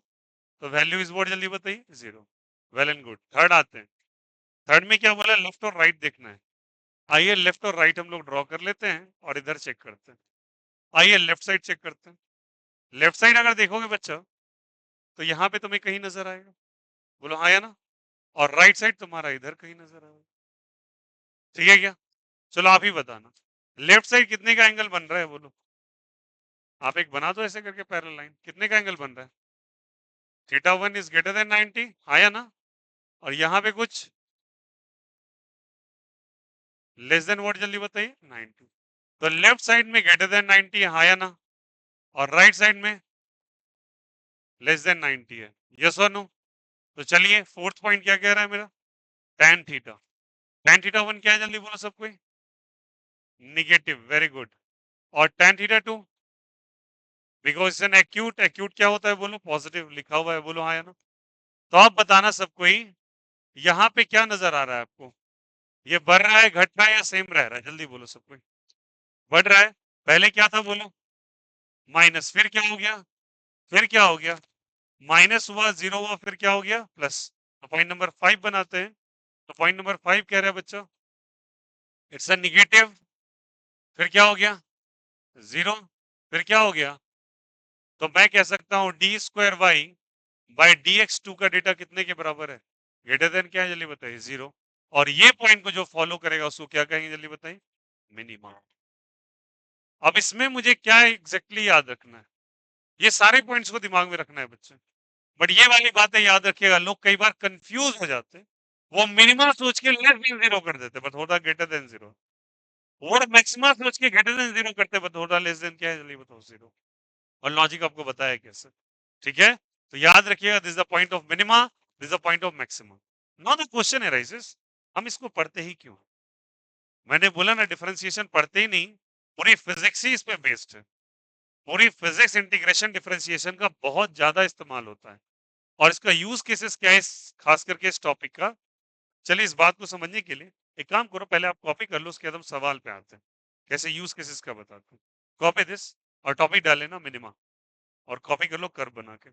तो वैल्यू इज व्हाट, जल्दी बताइए? 0। Well and good. थर्ड आते हैं। थर्ड में क्या बोला? लेफ्ट और राइट देखना है। आइए लेफ्ट और राइट हम लोग ड्रॉ कर लेते हैं और इधर चेक करते हैं। आइए लेफ्ट साइड चेक करते हैं। लेफ्ट साइड अगर देखोगे बच्चा, तो यहाँ पे तुम्हें कहीं नजर आएगा, बोलो हाँ या ना? और राइट साइड तुम्हारा इधर कहीं नजर आएगा। ठीक है क्या? चलो आप ही बताना, लेफ्ट साइड कितने का एंगल बन रहा है बोलो? आप एक बना दो ऐसे करके पैरेलल लाइन, कितने का एंगल बन रहा है? थीटा 1 इज ग्रेटर देन 90, हाँ या ना? और यहाँ पे कुछ लेस देन व्हाट, जल्दी बताइए? 90। तो लेफ्ट साइड में ग्रेटर देन 90 है, हाँ या ना? और राइट साइड में लेस देन 90 है, यस और नो? तो चलिए फोर्थ पॉइंट क्या कह रहा है मेरा? tan theta. tan थीटा 1 क्या है, जल्दी बोलो सब कोई? Negative, very good. और tan theta 2? Because an acute, acute क्या होता है बोलो? पॉजिटिव लिखा हुआ है, बोलो हाँ या ना? तो आप बताना सब कोई, यहाँ पे क्या नजर आ रहा है आपको? ये बढ़ रहा है, घट रहा है, या सेम रह रहा है? जल्दी बोलो सब कोई। बढ़ रहा है। पहले क्या था बोलो? माइनस, फिर क्या हो गया? फिर क्या हो गया? माइनस हुआ, 0 हुआ, फिर क्या हो गया? प्लस। तो पॉइंट नंबर 5 बनाते हैं। तो पॉइंट नंबर 5 कह रहा है बच्चा, इट्स अ निगेटिव। फिर क्या हो गया? 0। फिर क्या हो गया? तो मैं कह सकता हूं d square y by d x 2 का डेटा कितने के बराबर है? ग्रेटर देन क्या है, जल्दी बताइए? 0। और ये पॉइंट को जो फॉलो करेगा उसको क्या कहेंगे, जल्दी बताइए? मिनिमम। अब इसमें मुझे क्या एग्जैक्टली याद रखना है? ये सारे पॉइंट्स को दिमाग में रखना है बच्चे। बट ये वाली बातें याद रखिएगा, लोग कई बार कंफ्यूज हो जाते हैं। वो मिनिमम सोच के लेस देन 0 कर देते, बट होता ग्रेटर देन 0। और मैक्सिमम सोच के ग्रेटर देन 0 करते, बट होता लेस देन क्या है, जल्दी बताओ? 0। और लॉजिक आपको बताया कैसे। ठीक है, तो याद रखिएगा, this the point of minima, this the point of maximum. Now the question arises, हम इसको पढ़ते ही क्यों? मैंने बोला ना, डिफरेंशिएशन पढ़ते ही नहीं, पूरी फिजिक्स ही इस पे बेस्ड है। पूरी फिजिक्स इंटीग्रेशन डिफरेंशिएशन का बहुत ज्यादा इस्तेमाल होता है। और इसका यूज केसेस क्या है खास करके इस टॉपिक का? चलिए इस बात को समझने के लिए एक काम करो, पहले आप कॉपी कर लो, उसके बाद हम सवाल पे आते हैं, कैसे यूज केसेस का बताते हैं। कॉपी दिस और टॉपिक डाल लेना मिनिमा, और कॉपी कर लो कर्व बना के।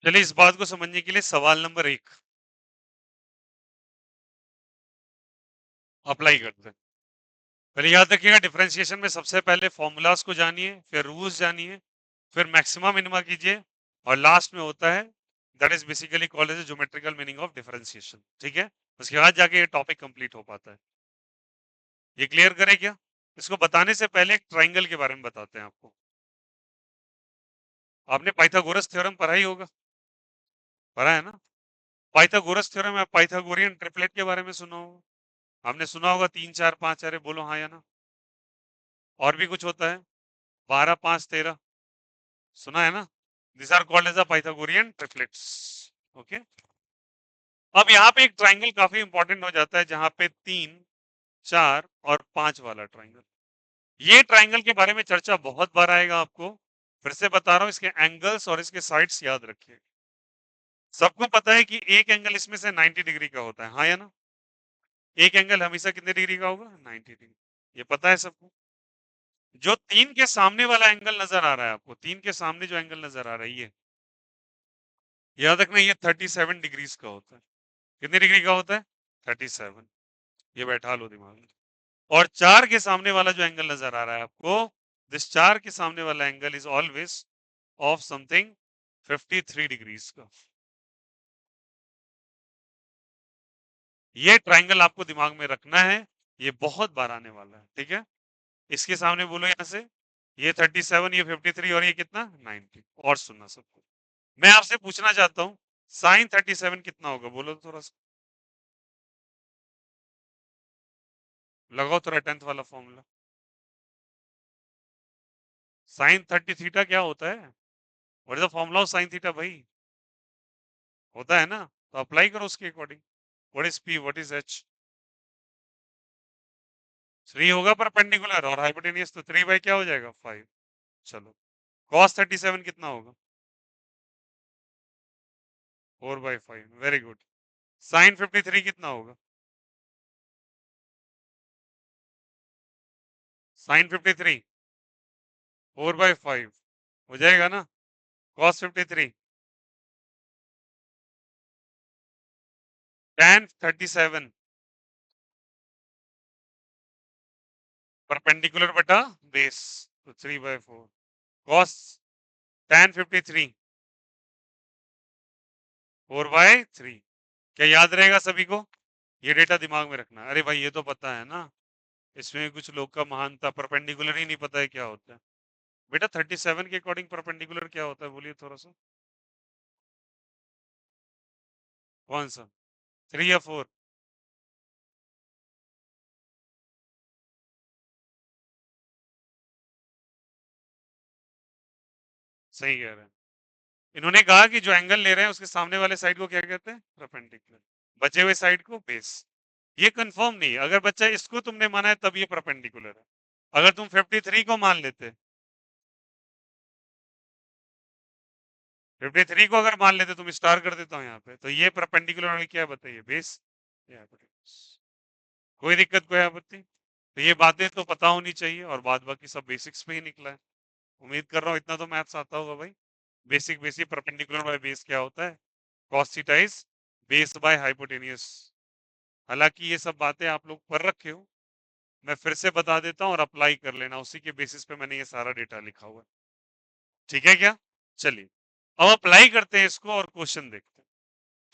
चलिए इस बात को समझने के लिए सवाल नंबर 1 अप्लाई करते हैं। पहले याद रखिएगा, डिफरेंशिएशन में सबसे पहले फॉर्मूलाज को जानिए, फिर रूल्स जानिए, फिर मैक्सिमा मिनिमा कीजिए, और लास्ट में होता है that is basically called as geometrical meaning of differentiation. ठीक है, उसके बाद जाके ये टॉपिक कंप्लीट हो पाता है। ये क्लियर करे क्या? इसको बताने से पहले एक ट्राइंगल के बारे में बताते हैं आपको। आपने पाइथागोरस थ्योरम पढ़ा ही होगा, पढ़ा है ना? पाइथागोरस थ्योरम या पाइथागोरियन ट्रिपलेट के बारे में सुना होगा, आपने सुना होगा 3 4 5, अरे बोलो हाँ या ना। और भी कुछ होता है, 12 5 13, सुना है ना? This are called as a Pythagorean triplets. Okay, अब यहाँ पे एक ट्राइंगल काफी इंपॉर्टेंट हो जाता है, जहां पे 3 4 और 5 वाला ट्राइंगल। ये ट्राइंगल के बारे में चर्चा बहुत बार आएगा आपको, फिर से बता रहा हूं, इसके एंगल्स और इसके साइड्स याद रखिए। सबको पता है कि एक एंगल इसमें से 90 डिग्री का होता है, हाँ या ना? एक एंगल हमेशा कितने डिग्री का होगा? 90 डिग्री। ये पता है सबको। जो 3 के सामने वाला एंगल नजर आ रहा है आपको, 3 के सामने जो एंगल नजर आ रहा है, ये याद रखना, ये 37 डिग्रीज का होता है। कितने डिग्री का होता है? 37। ये बैठा लो दिमाग में। और 4 के सामने वाला जो एंगल नजर आ रहा है आपको, दिस 4 के सामने वाला angle is always of something 53 degrees का। ये ट्राइंगल आपको दिमाग में रखना है, ये बहुत बार आने वाला है। ठीक है, इसके सामने बोलो यहां से, ये 37, ये 53, और ये कितना? 90। और सुनना सबको, मैं आपसे पूछना चाहता हूं, साइन 37 कितना होगा? बोलो तो थोड़ा सा, लगाओ थोड़ा 10th वाला फॉर्मूला। साइन 30 थीटा क्या होता है? What is the formula of sine theta भाई? होता है ना, तो अप्लाई करो उसके according. What is P, what is H? 3 होगा परपेंडिकुलर, और हाइपोटेनियस तो 3 बाई क्या हो जाएगा? 5। चलो, cos 37 कितना होगा? 4/5। Very good. साइन 53 कितना होगा? साइन 53 4/5 हो जाएगा ना? cos 53 tan 37 परपेंडिकुलर बटा बेस, तो 3/4 cos tan 53 4/3। क्या याद रहेगा सभी को? ये डेटा दिमाग में रखना। अरे भाई ये तो पता है ना, इसमें कुछ लोग का महानता परपेंडिकुलर ही नहीं पता है क्या होता है। बेटा 37 के अकॉर्डिंग परपेंडिकुलर क्या होता है, बोलिए थोड़ा सा। कौन सा, 3 या 4? सही कह रहे हैं। इन्होंने कहा कि जो एंगल ले रहे हैं उसके सामने वाले साइड को क्या कहते हैं? परपेंडिकुलर। बचे हुए साइड को बेस। ये कंफर्म नहीं है, अगर बच्चा इसको तुमने माना है तब ये परपेंडिकुलर है। अगर तुम 53 को मान लेते, 53 को अगर मान लेते, तुम स्टार कर देता हूँ यहाँ पे, तो ये परपेंडिकुलर और क्या है बताइए? बेस। कोई दिक्कत, कोई आपत्ति? तो ये बातें तो पता होनी चाहिए, और बाद बाकी सब बेसिक्स पे ही निकला है। उम्मीद कर रहा हूँ इतना तो मैथ्स आता होगा भाई। Basic basic perpendicular by base क्या होता है? cos theta is base by hypotenuse. हालांकि ये सब बातें आप लोग पढ़ रखे हो, मैं फिर से बता देता हूँ और अप्लाई कर लेना, उसी के बेसिस पे मैंने ये सारा डेटा लिखा हुआ है। ठीक है क्या? चलिए, अब अप्लाई करते हैं इसको और क्वेश्चन देखते हैं।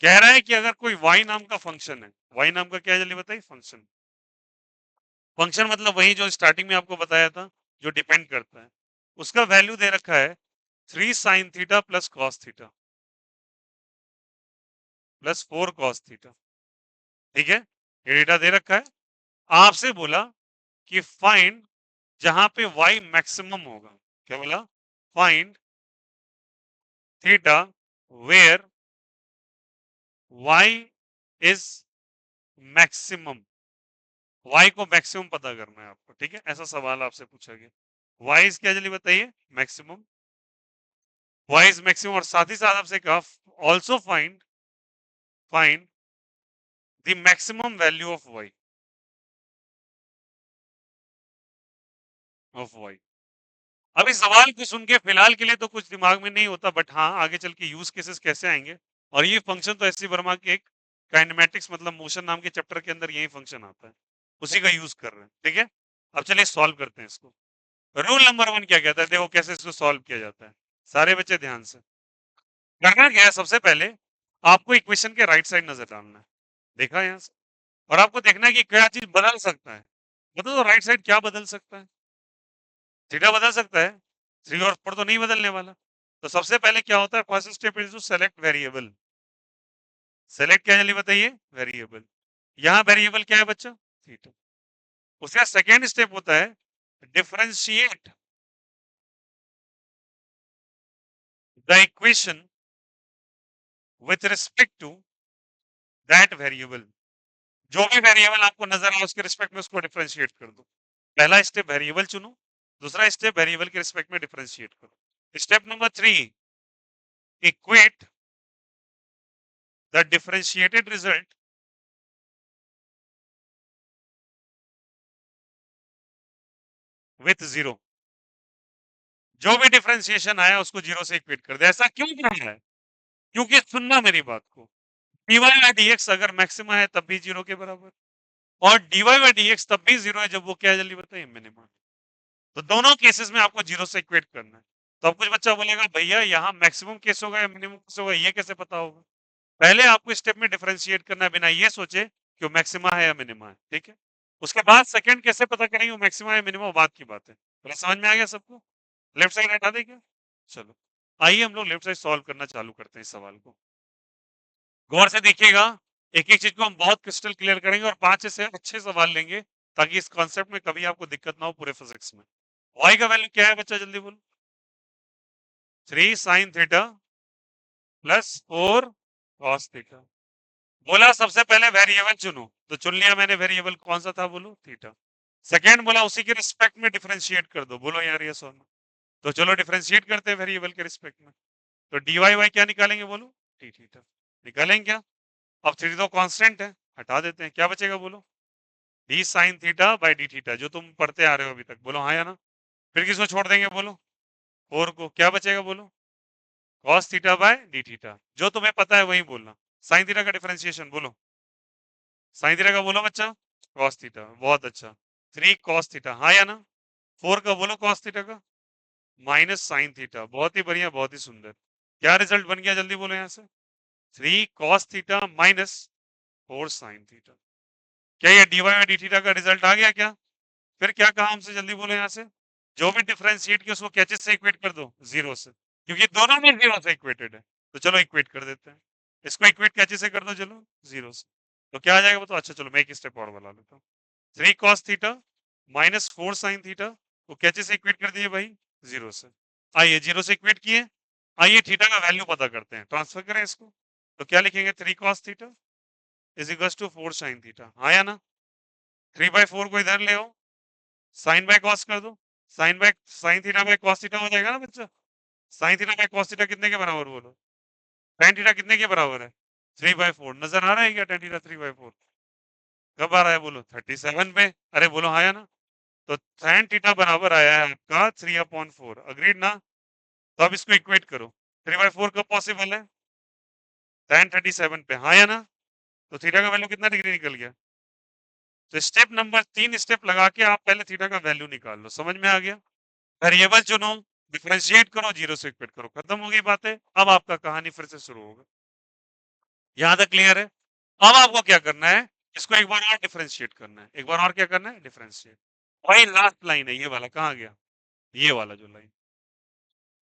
कह रहा है कि अगर कोई y नाम का फंक्शन है, y नाम का क्या है जल्दी बताइए? फंक्शन। फंक्शन मतलब वही जो स्टार्टिंग में आपको बताया था, जो डिपेंड करता है। उसका वैल्यू दे रखा है 3 sine theta plus cos theta plus 4 cos theta. ठीक है, ये डेटा दे रखा है। आपसे बोला कि फाइंड जहां पे y मैक्सिमम होगा, क्या बोला? फाइंड थीटा वेयर y इज मैक्सिमम। y को मैक्सिमम पता करना है आपको, ठीक है? ऐसा सवाल आपसे पूछा गया। y इज क्या जल्दी बताइए? मैक्सिमम। y इज मैक्सिमम, और साथ ही साथ आपसे कहा also find find the maximum value of y। अब इस सवाल को सुन के फिलहाल के लिए तो कुछ दिमाग में नहीं होता, बट हाँ आगे चल के यूज केसेस कैसे आएंगे। और ये फंक्शन तो एस सी वर्मा के एक काइनेमेटिक्स मतलब मोशन नाम के चैप्टर के अंदर यही फंक्शन आता है, उसी का यूज कर रहे हैं। ठीक है, अब चलिए सॉल्व करते हैं इसको। रूल नंबर 1 क्या कहता है, देखो कैसे इसको सॉल्व किया जाता है। सारे बच्चे ध्यान से। करना क्या है, सबसे पहले आपको इक्वेशन के राइट साइड नजर डालना है। देखा यहाँ से, और आपको देखना है कि क्या चीज बदल सकता है। मतलब तो राइट साइड क्या बदल सकता है, थीटा बदल सकता है, 3 और 4 तो नहीं बदलने वाला। तो सबसे पहले क्या होता है, first step is to select variable. Select क्या जल्दी बताइए, वेरिएबल। यहाँ वेरिएबल क्या है बच्चा, थीटा। उसका सेकेंड स्टेप होता है differentiate the equation with respect to that variable. जो भी वेरिएबल आपको नजर आए उसके रिस्पेक्ट में उसको डिफरेंशिएट कर दो। पहला स्टेप वेरिएबल चुनो, दूसरा स्टेप वेरिएबल के रिस्पेक्ट में डिफरेंशिएट करो। Step number 3, equate the differentiated result with zero. जो भी डिफरेंशिएशन आया उसको जीरो से इक्वेट कर दे। ऐसा क्यों करना है, क्योंकि सुनना मेरी बात को, dy बाय dx अगर मैक्सिमा है तब भी जीरो के बराबर, और dy बाय dx तब भी जीरो है जब वो क्या है जल्दी बताइए, मिनिमम। तो दोनों केसेस में आपको जीरो से इक्वेट करना है। तो अब कुछ बच्चा बोलेगा भैया यहाँ मैक्सिमम केस होगा या मिनिमम केस होगा, ये कैसे पता होगा। पहले आपको स्टेप में डिफरेंशिएट करना है बिना ये सोचे कि वो मैक्सिमा है या मिनिमा है। ठीक है, उसके बाद सेकंड कैसे पता करेंगे वो मैक्सिमा है मिनिमा, बात की बात है। पहले समझ में आ गया सबको, लेफ्ट साइड हटा दे क्या। चलो आइए हम लोग लेफ्ट साइड सॉल्व करना चालू करते हैं इस सवाल को। गौर से देखिएगा, एक एक चीज को हम बहुत क्रिस्टल क्लियर करेंगे और 5 से अच्छे सवाल लेंगे, ताकि इस कॉन्सेप्ट में कभी आपको दिक्कत ना हो पूरे फिजिक्स में। y का वैल्यू क्या है बच्चा जल्दी बोलो, 3 sin theta plus 4 cos theta. बोला सबसे पहले वेरिएबल चुनो, तो चुन लिया मैंने वेरिएबल, कौन सा था बोलो, थीटा। सेकेंड बोला उसी के रिस्पेक्ट में डिफरेंशिएट कर दो, बोलो यार यस और नो। तो चलो डिफरेंशिएट करते हैं वेरिएबल के रिस्पेक्ट में। तो डी वाई वाई क्या निकालेंगे बोलो, टी थीटा। निकालेंगे क्या, अब थ्री तो कांस्टेंट है, हटा देते हैं, क्या बचेगा बोलो, D sine theta by D theta, जो तुम पढ़ते आ रहे हो अभी तक, बोलो हाँ या ना। फिर किसको छोड़ देंगे बोलो, फोर को, क्या बचेगा बोलो, cos theta by d theta. जो तुम्हें पता है वही बोलना। साइन थीटा का डिफरेंशिएशन बोलो, साइन थीटा का बोलो बच्चा, कॉस थीटा, बहुत अच्छा, 3 कॉस थीटा, हाँ या ना। 4 का बोलो कॉस थीटा का, माइनस साइन थीटा, बहुत ही बढ़िया बहुत ही सुंदर। क्या रिजल्ट बन गया जल्दी बोलो यहाँ से, 3 cos theta minus 4 sine theta. क्या ये डी वाई डी थीटा का रिजल्ट आ गया क्या। फिर क्या कहा हमसे जल्दी बोलो यहाँ से, जो भी डिफरेंशिएट किया उसको क्या चीज से इक्वेट कर दो, जीरो से, क्योंकि दोनों में जीरो से इक्वेटेड है। तो चलो इक्वेट कर देते हैं, इसको इक्वेट क्या चीज से कर दो, चलो जीरो से। तो क्या आ जाएगा वो तो, अच्छा चलो मैं एक स्टेप और बना लेता हूँ। 3 cos theta minus 4 sine theta को क्या चीज से इक्वेट कर दिए भाई, जीरो से। आइए जीरो से इक्वेट किए, आइए थीटा का वैल्यू पता करते हैं, ट्रांसफर करें इसको। तो क्या लिखेंगे, 3 cos theta is equal to 4 sine theta, हाँ या ना। 3/4 को इधर ले आओ, साइन बाय कॉस कर दो, sine theta by cos theta हो जाएगा ना बच्चा। Sine theta by cos theta कितने के बराबर बोलो, tan थीटा कितने के बराबर है, 3/4। नजर आ रहा है क्या tan थीटा 3/4, कब आ रहा है बोलो, 37 पे। अरे बोलो हाँ या ना। तो tan थीटा बराबर आया है आपका 3/4, अग्रीड ना। तो अब इसको इक्वेट करो, 3/4 कब पॉसिबल है, tan 37 पे, हाँ या ना। तो थीटा का वैल्यू कितना डिग्री निकल गया। तो स्टेप नंबर 3 स्टेप लगा के आप पहले थीटा का वैल्यू निकाल लो, समझ में आ गया। वेरिएबल चुनो, डिफरेंशिएट करो, जीरो से इक्वेट करो, खत्म हो गई बातें। अब आपका कहानी फिर से शुरू होगा, यहां तक क्लियर है। अब आपको क्या करना है, इसको एक बार और डिफरेंशिएट करना है, एक बार और क्या करना है, डिफरेंशिएट। वही लास्ट लाइन है ये वाला, कहाँ गया, ये वाला जो लाइन,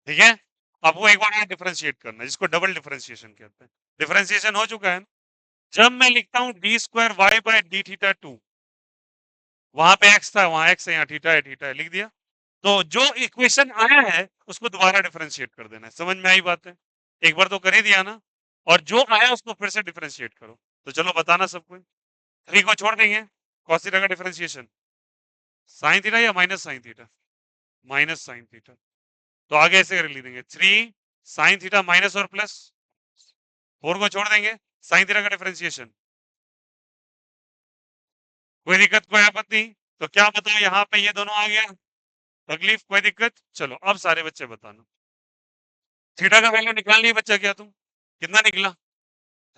ठीक है। अब वो एक बार और डिफरेंशिएट करना है, जिसको डबल डिफरेंशिएशन कहते हैं। डिफरेंशिएशन हो चुका है। जब मैं लिखता हूं d square y by d theta two, वहां पे एक्स था, वहां एक्स है, यहाँ थीटा है, लिख दिया। तो जो इक्वेशन आया है उसको दोबारा डिफरेंशिएट कर देना है, समझ में आई बात है। एक बार तो कर ही दिया ना, और जो आया उसको फिर से डिफरेंशिएट करो। तो चलो बताना सबको, 3 को छोड़ देंगे, cos थीटा का डिफरेंशिएशन, साइन थीटा या minus sine theta, minus sine theta. तो आगे ऐसे कर लिख देंगे, 3 साइन थीटा माइनस और प्लस, 4 को छोड़ देंगे, साइन थीटा का डिफरेंशिएशन। कोई दिक्कत कोई आपत्ति, तो क्या बताओ यहाँ पे ये दोनों आ गया, तकलीफ कोई दिक्कत? चलो अब सारे बच्चे बताना। थीटा का वैल्यू निकाल लिया बच्चा क्या तुम? कितना निकला?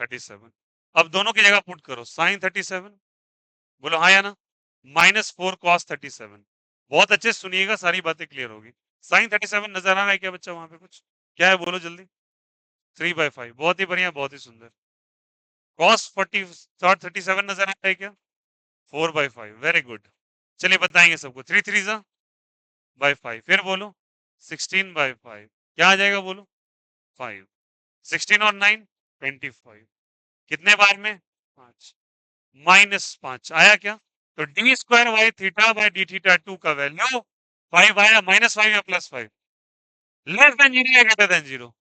37। अब दोनों की जगह पुट करो, साइन 37, बोलो हाँ या ना, -4 cos 37। बहुत अच्छे से सुनिएगा, सारी बातें क्लियर होगी। साइन 37 नजर आ रहा है क्या बच्चा वहां पे कुछ? क्या है बोलो जल्दी। 3/5, बहुत ही बढ़िया, बहुत ही सुंदर। cos 37 नजर आ रहा है क्या? 4/5, वेरी गुड। चलिए बताएंगे सबको। 3 3 बाई 5, फिर बोलो 16/5, क्या आ जाएगा बोलो? 5। 16 और 9 25। कितने बार में? 5। -5 आया क्या? तो d² y θ डी थीटा 2 का वैल्यू 5 आया, -5 या +5? लेस देन जीरो या greater than zero?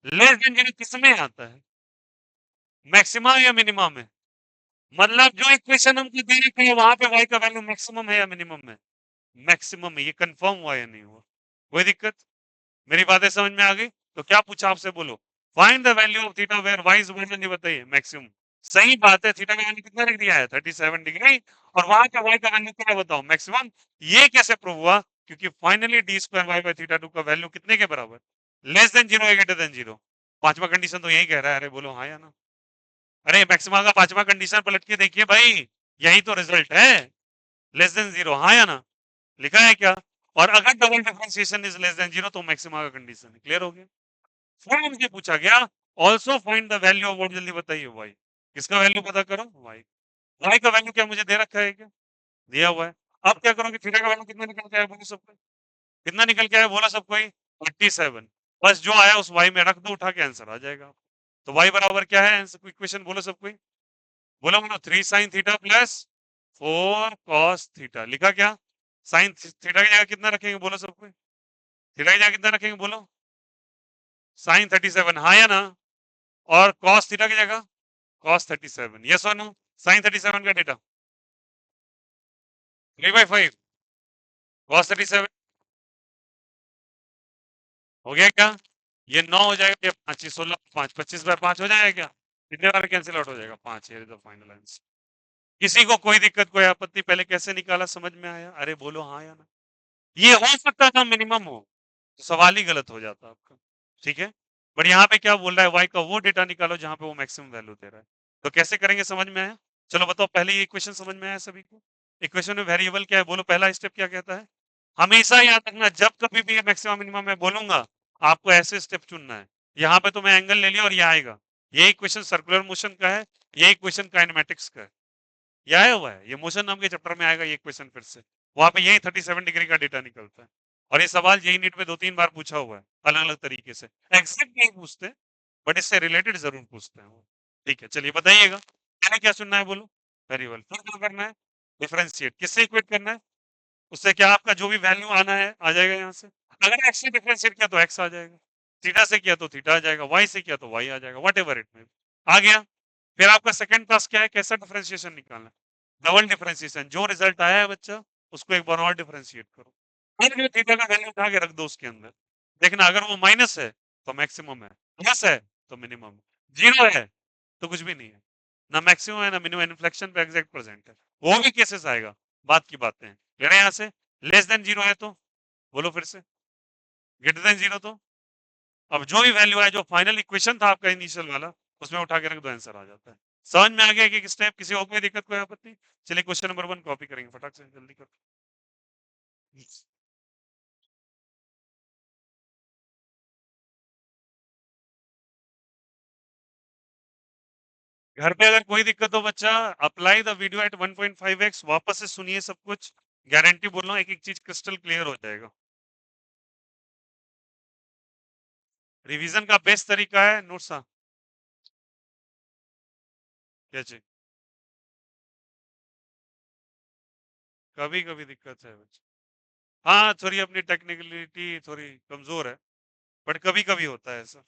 Less than zero किसमें आता है? मैक्सिमम या मिनिमम है? मतलब जो इक्वेशन हमको दे रखी है वहां पे y का वैल्यू मैक्सिमम है या मिनिमम है? मैक्सिमम है। ये कंफर्म हुआ या नहीं हुआ? कोई दिक्कत? मेरी बातें समझ में आ गई? तो क्या पूछा आपसे, बोलो find the value of theta where y is greater than, बताइए मैक्सिमम। सही बात है, थीटा का वैल्यू कितना लिख दिया है? 37 डिग्री। और वहां का y का वैल्यू क्या है बताओ? मैक्सिमम। ये कैसे प्रूव हुआ? क्योंकि फाइनली d²y/θ2 का वैल्यू कितने के बराबर? लेस देन जीरो या ग्रेटर देन जीरो? पांचवा कंडीशन तो यही कह रहा है, अरे बोलो हाँ या ना। अरे मैक्सिमा का पांचवा कंडीशन पलट के देखिए भाई, यही तो रिजल्ट है। लेस देन जीरो, हाँ या ना? लिखा है क्या? और अगर double differentiation is less than zero तो मैक्सिमा का कंडीशन है। क्लियर हो गया? फिर हमसे पूछा गया also find the value of what, जल्दी बताइए वाई। किसका वैल्यू पता करो? वाई। वाई का वैल्यू क्या मुझे दे रखा है क्या? दिया हुआ है। अब क्या करोगे? थीटा का वैल्यू कितना निकल के आया बोलो सबको? कितना निकल के आया बोला सबको ही? 47। बस जो आया उस वाई में रख दो, उठा के आंसर आ जाएगा। तो वाई बराबर क्या है? आंसर इक्वेशन बोलो सबको ही। बोलो बोलो, 3 sin θ प्लस 4 cos θ। लिखा क्या? साइन थीटा की जगह कितना रखेंगे बोलो सबको? थीटा की जगह कितना रखेंगे बोलो? साइन 37, हाँ या ना? और कॉस थीटा की जगह cos 37, यस और नो? साइन 37 का डेटा 3/5 cos 37 हो गया क्या? ये 9 हो जाएगा, ये 5, 16 5, 25/5 हो जाएगा क्या? कितने बार कैंसिल आउट हो जाएगा? 5। ये द फाइनल आंसर। किसी को कोई दिक्कत कोई आपत्ति? पहले कैसे निकाला समझ में आया? अरे बोलो हाँ या ना। ये हो सकता था मिनिमम हो, तो सवाल ही गलत हो जाता आपका। ठीक है, बट यहाँ पे क्या बोल रहा है? वाई का वो डेटा निकालो जहां पे वो मैक्सिमम वैल्यू दे रहा है। तो कैसे करेंगे समझ में आया? चलो बताओ, पहले ये इक्वेशन समझ में आया सभी को? इक्वेशन में वेरिएबल क्या है बोलो? पहला स्टेप क्या कहता है? हमेशा याद रखना, जब कभी भी मैक्सिमम मिनिमम मैं बोलूंगा, आपको ऐसे स्टेप चुनना है। यहाँ पे तो मैं एंगल ले लिया और ये आएगा। ये इक्वेशन सर्कुलर मोशन का है, ये इक्वेशन काइनेमेटिक्स का है। ये आया हुआ है, ये मोशन नाम के चैप्टर में आएगा ये क्वेश्चन फिर से। वहां पे यही 37 डिग्री का डेटा निकलता है। और ये सवाल यही नीट में 2 3 बार पूछा हुआ है अलग अलग तरीके से। एग्जैक्ट नहीं पूछते, बट इससे रिलेटेड जरूर पूछते हैं वो। ठीक है, चलिए बताइएगा मैंने क्या सुनना है बोलो? वेरिएबल फिर क्या करना है? डिफरेंशिएट। किससे इक्वेट करना है? उससे क्या आपका जो भी वैल्यू आना है आ जाएगा यहाँ से। अगर एक्स से डिफरेंशिएट किया तो एक्स आ जाएगा, थीटा से किया तो थीटा आ जाएगा, वाई से किया तो वाई आ जाएगा, वट एवर इट में। आ गया। फिर आपका सेकंड टास्क क्या है? कैसा डिफरेंशिएशन निकालना है? Double differentiation. जो रिजल्ट आया है बच्चा, उसको एक बार और डिफरेंशिएट करो। फिर जो थीटा का वैल्यू उठा के रख दो उसके अंदर। देखना अगर वो माइनस है तो मैक्सिमम है, प्लस है तो मिनिमम है, जीरो है तो कुछ भी नहीं है। ना मैक्सिमम है ना मिनिमम, इन्फ्लेक्शन पे एग्जैक्ट प्रेजेंट है। वो भी केसेस आएगा, बात की बातें हैं। ले रहे हैं यहाँ से। लेस देन जीरो है तो बोलो फिर से। ग्रेटर देन जीरो तो अब जो भी वैल्यू है, जो फाइनल इक्वेशन था आपका इनिशियल वाला, उसमें उठा के रख दो, आंसर आ जाता है। समझ में आ गया कि स्टेप? किसी और कोई दिक्कत कोई आपत्ति? चलिए क्वेश्चन नंबर 1 कॉपी करेंगे फटाक से, जल्दी कर। घर पे अगर कोई दिक्कत हो बच्चा, apply the video at 1.5x, वापस से सुनिए सब कुछ। गारंटी बोल रहा हूँ, एक एक चीज क्रिस्टल क्लियर हो जाएगा। रिवीजन का बेस्ट तरीका है नोट्स। क्या चीज? कभी कभी दिक्कत है बच्चा। हाँ थोड़ी अपनी टेक्निकलिटी थोड़ी कमजोर है, बट कभी कभी होता है ऐसा।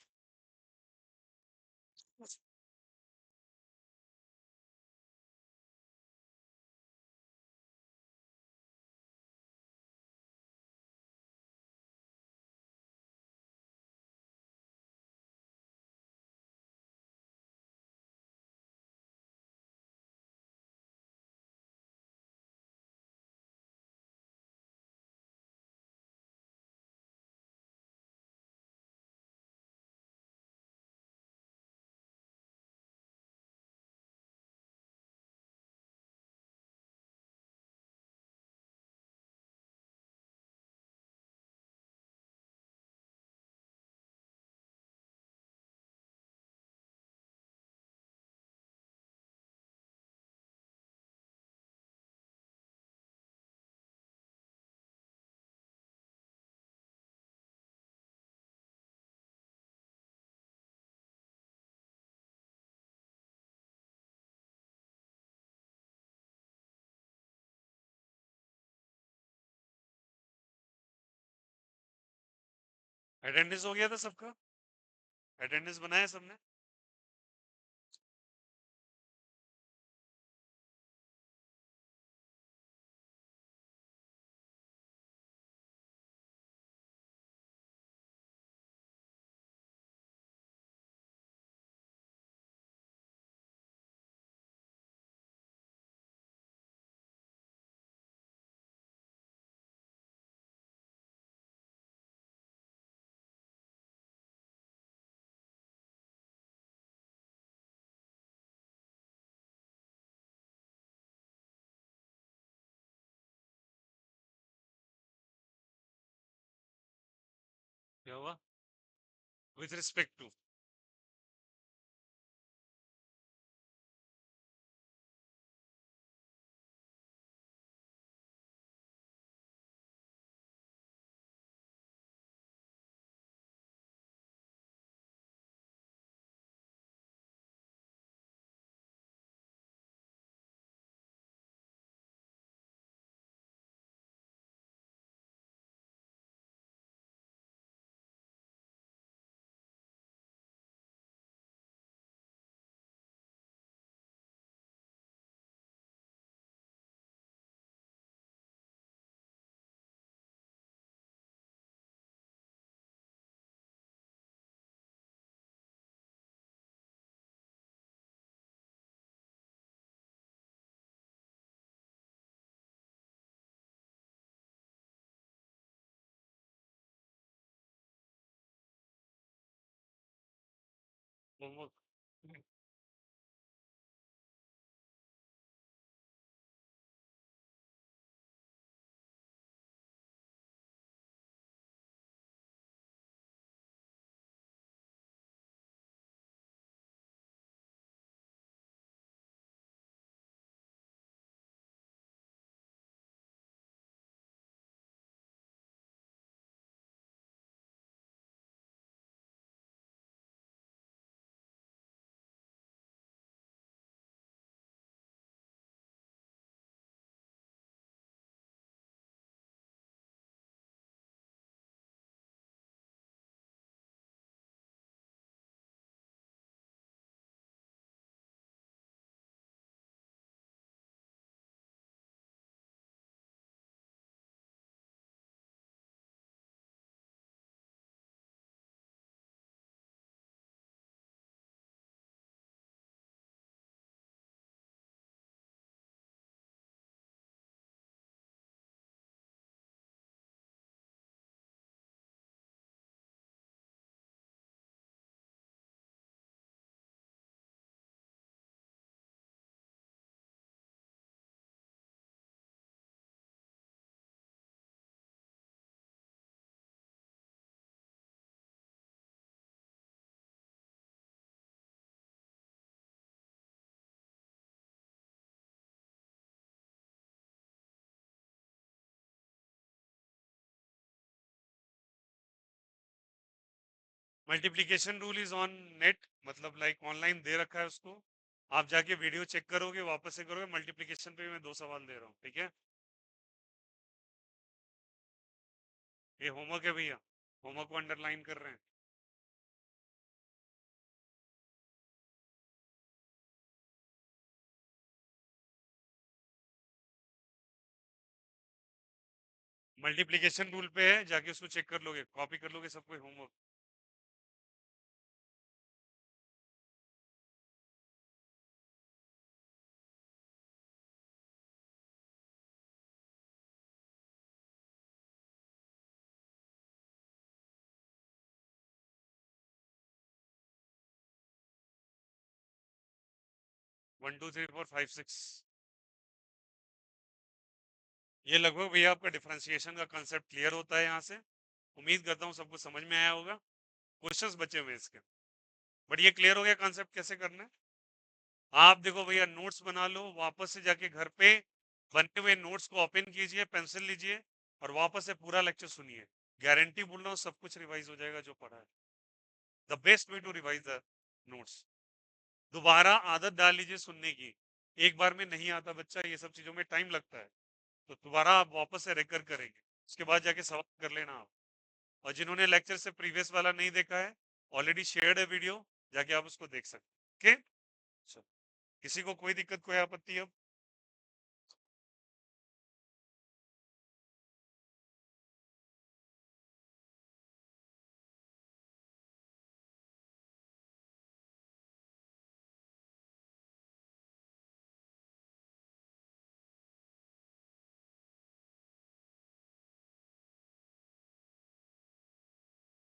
अटेंडेंस हो गया था सबका? अटेंडेंस बनाया सबने? क्या हुआ? With respect to? Homework? Multiplication rule is on net, मतलब लाइक ऑनलाइन दे रखा है उसको। आप जाके वीडियो चेक करोगे, वापस से करोगे। मल्टीप्लिकेशन पे मैं 2 सवाल दे रहा हूँ, ठीक है? ये होमवर्क है भैया, होमवर्क को अंडरलाइन कर रहे हैं। मल्टीप्लिकेशन रूल पे है, जाके उसको चेक कर लोगे, कॉपी कर लोगे सबको होमवर्क। 1 2 3 4 5 6। ये लगभग भैया आपका डिफरेंशिएशन का कंसेप्ट क्लियर होता है यहाँ से। उम्मीद करता हूँ सबको समझ में आया होगा। क्वेश्चंस बचे हुए हैं इसके, बट ये क्लियर हो गया कंसेप्ट कैसे करना है। आप देखो भैया, नोट्स बना लो, वापस से जाके घर पे बने हुए नोट्स को ओपन कीजिए, पेंसिल लीजिए और वापस से पूरा लेक्चर सुनिए। गारंटी बोल रहा हूँ, सब कुछ रिवाइज हो जाएगा जो पढ़ा है। The best way to revise the notes. दोबारा आदत डाल लीजिए सुनने की। एक बार में नहीं आता बच्चा, ये सब चीजों में टाइम लगता है। तो दोबारा आप वापस से रेकर करेंगे, उसके बाद जाके सवाल कर लेना आप। और जिन्होंने लेक्चर से प्रीवियस वाला नहीं देखा है, ऑलरेडी शेयर्ड है वीडियो, जाके आप उसको देख सकते हैं। ओके, किसी को कोई दिक्कत, कोई आपत्ति? अब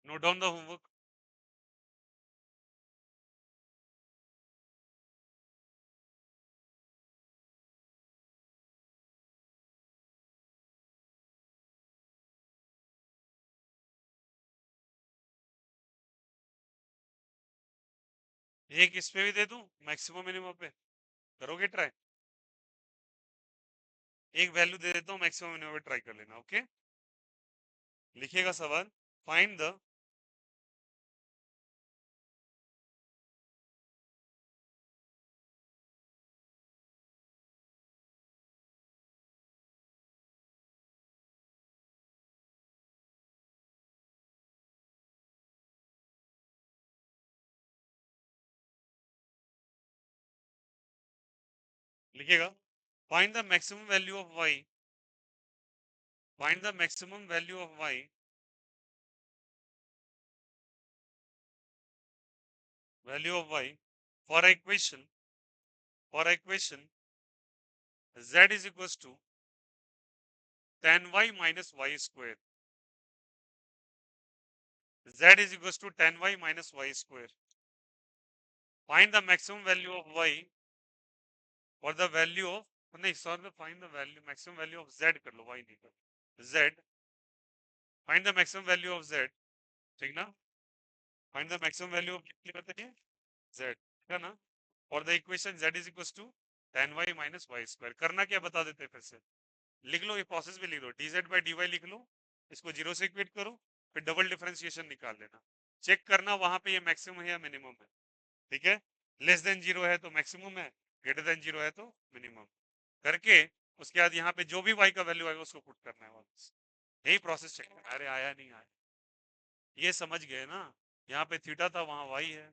नोट डाउन द होमवर्क। एक इस पे भी दे दूं, मैक्सिमम मिनिमम पे करोगे ट्राई? एक वैल्यू दे देता हूँ, मैक्सिमम मिनिमम पे ट्राई कर लेना। ओके, लिखिएगा सवाल, फाइंड द लिखिएगा, find the maximum value of y, find the maximum value of y, value of y for equation, for equation z is equals to tan y minus y square, z is equals to tan y minus y square. Find the maximum value of y for the value of, नहीं sorry, find the value maximum value of z कर लो, y नहीं कर, z, find the maximum value of z, ठीक ना? Find the maximum value of कितनी बताइए, z, है ना? For the equation z is equals to tan y minus y square. करना क्या बता देते हैं फिर से, लिख लो, ये प्रोसेस भी लिख लो, dz by dy लिख लो, इसको जीरो से इक्वेट करो, फिर डबल डिफरेंशिएशन निकाल लेना, चेक करना वहां पे ये मैक्सिमम है या मिनिमम है। ठीक है, लेस देन जीरो है तो मैक्सिमम है, ग्रेटर देन जीरो है तो मिनिमम, करके उसके बाद यहाँ पे जो भी y का वैल्यू आएगा उसको पुट करना है वापस, यही प्रोसेस चेक करना। अरे आया नहीं आया, ये समझ गए ना, यहाँ पे थीटा था वहां y है,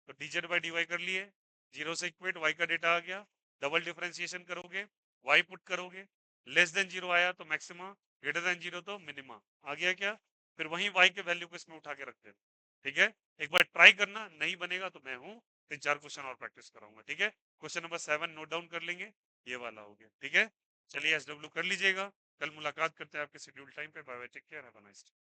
तो dz by dy कर लिए, जीरो से इक्वेट, y का डेटा आ गया, डबल डिफरेंशिएशन करोगे, y पुट करोगे, लेस देन जीरो आया तो मैक्सिमा, ग्रेटर देन जीरो तो मिनिमा, आ गया क्या? फिर वही y के वैल्यू को इसमें उठा के रख देना। ठीक है, एक बार ट्राई करना, नहीं बनेगा तो मैं हूँ, 3-4 क्वेश्चन और प्रैक्टिस कराऊंगा। ठीक है, क्वेश्चन नंबर 7 नोट डाउन कर लेंगे, ये वाला हो गया। ठीक है, चलिए SW कर लीजिएगा, कल मुलाकात करते हैं आपके शेड्यूल टाइम पे। Bye bye, take care, have a nice day.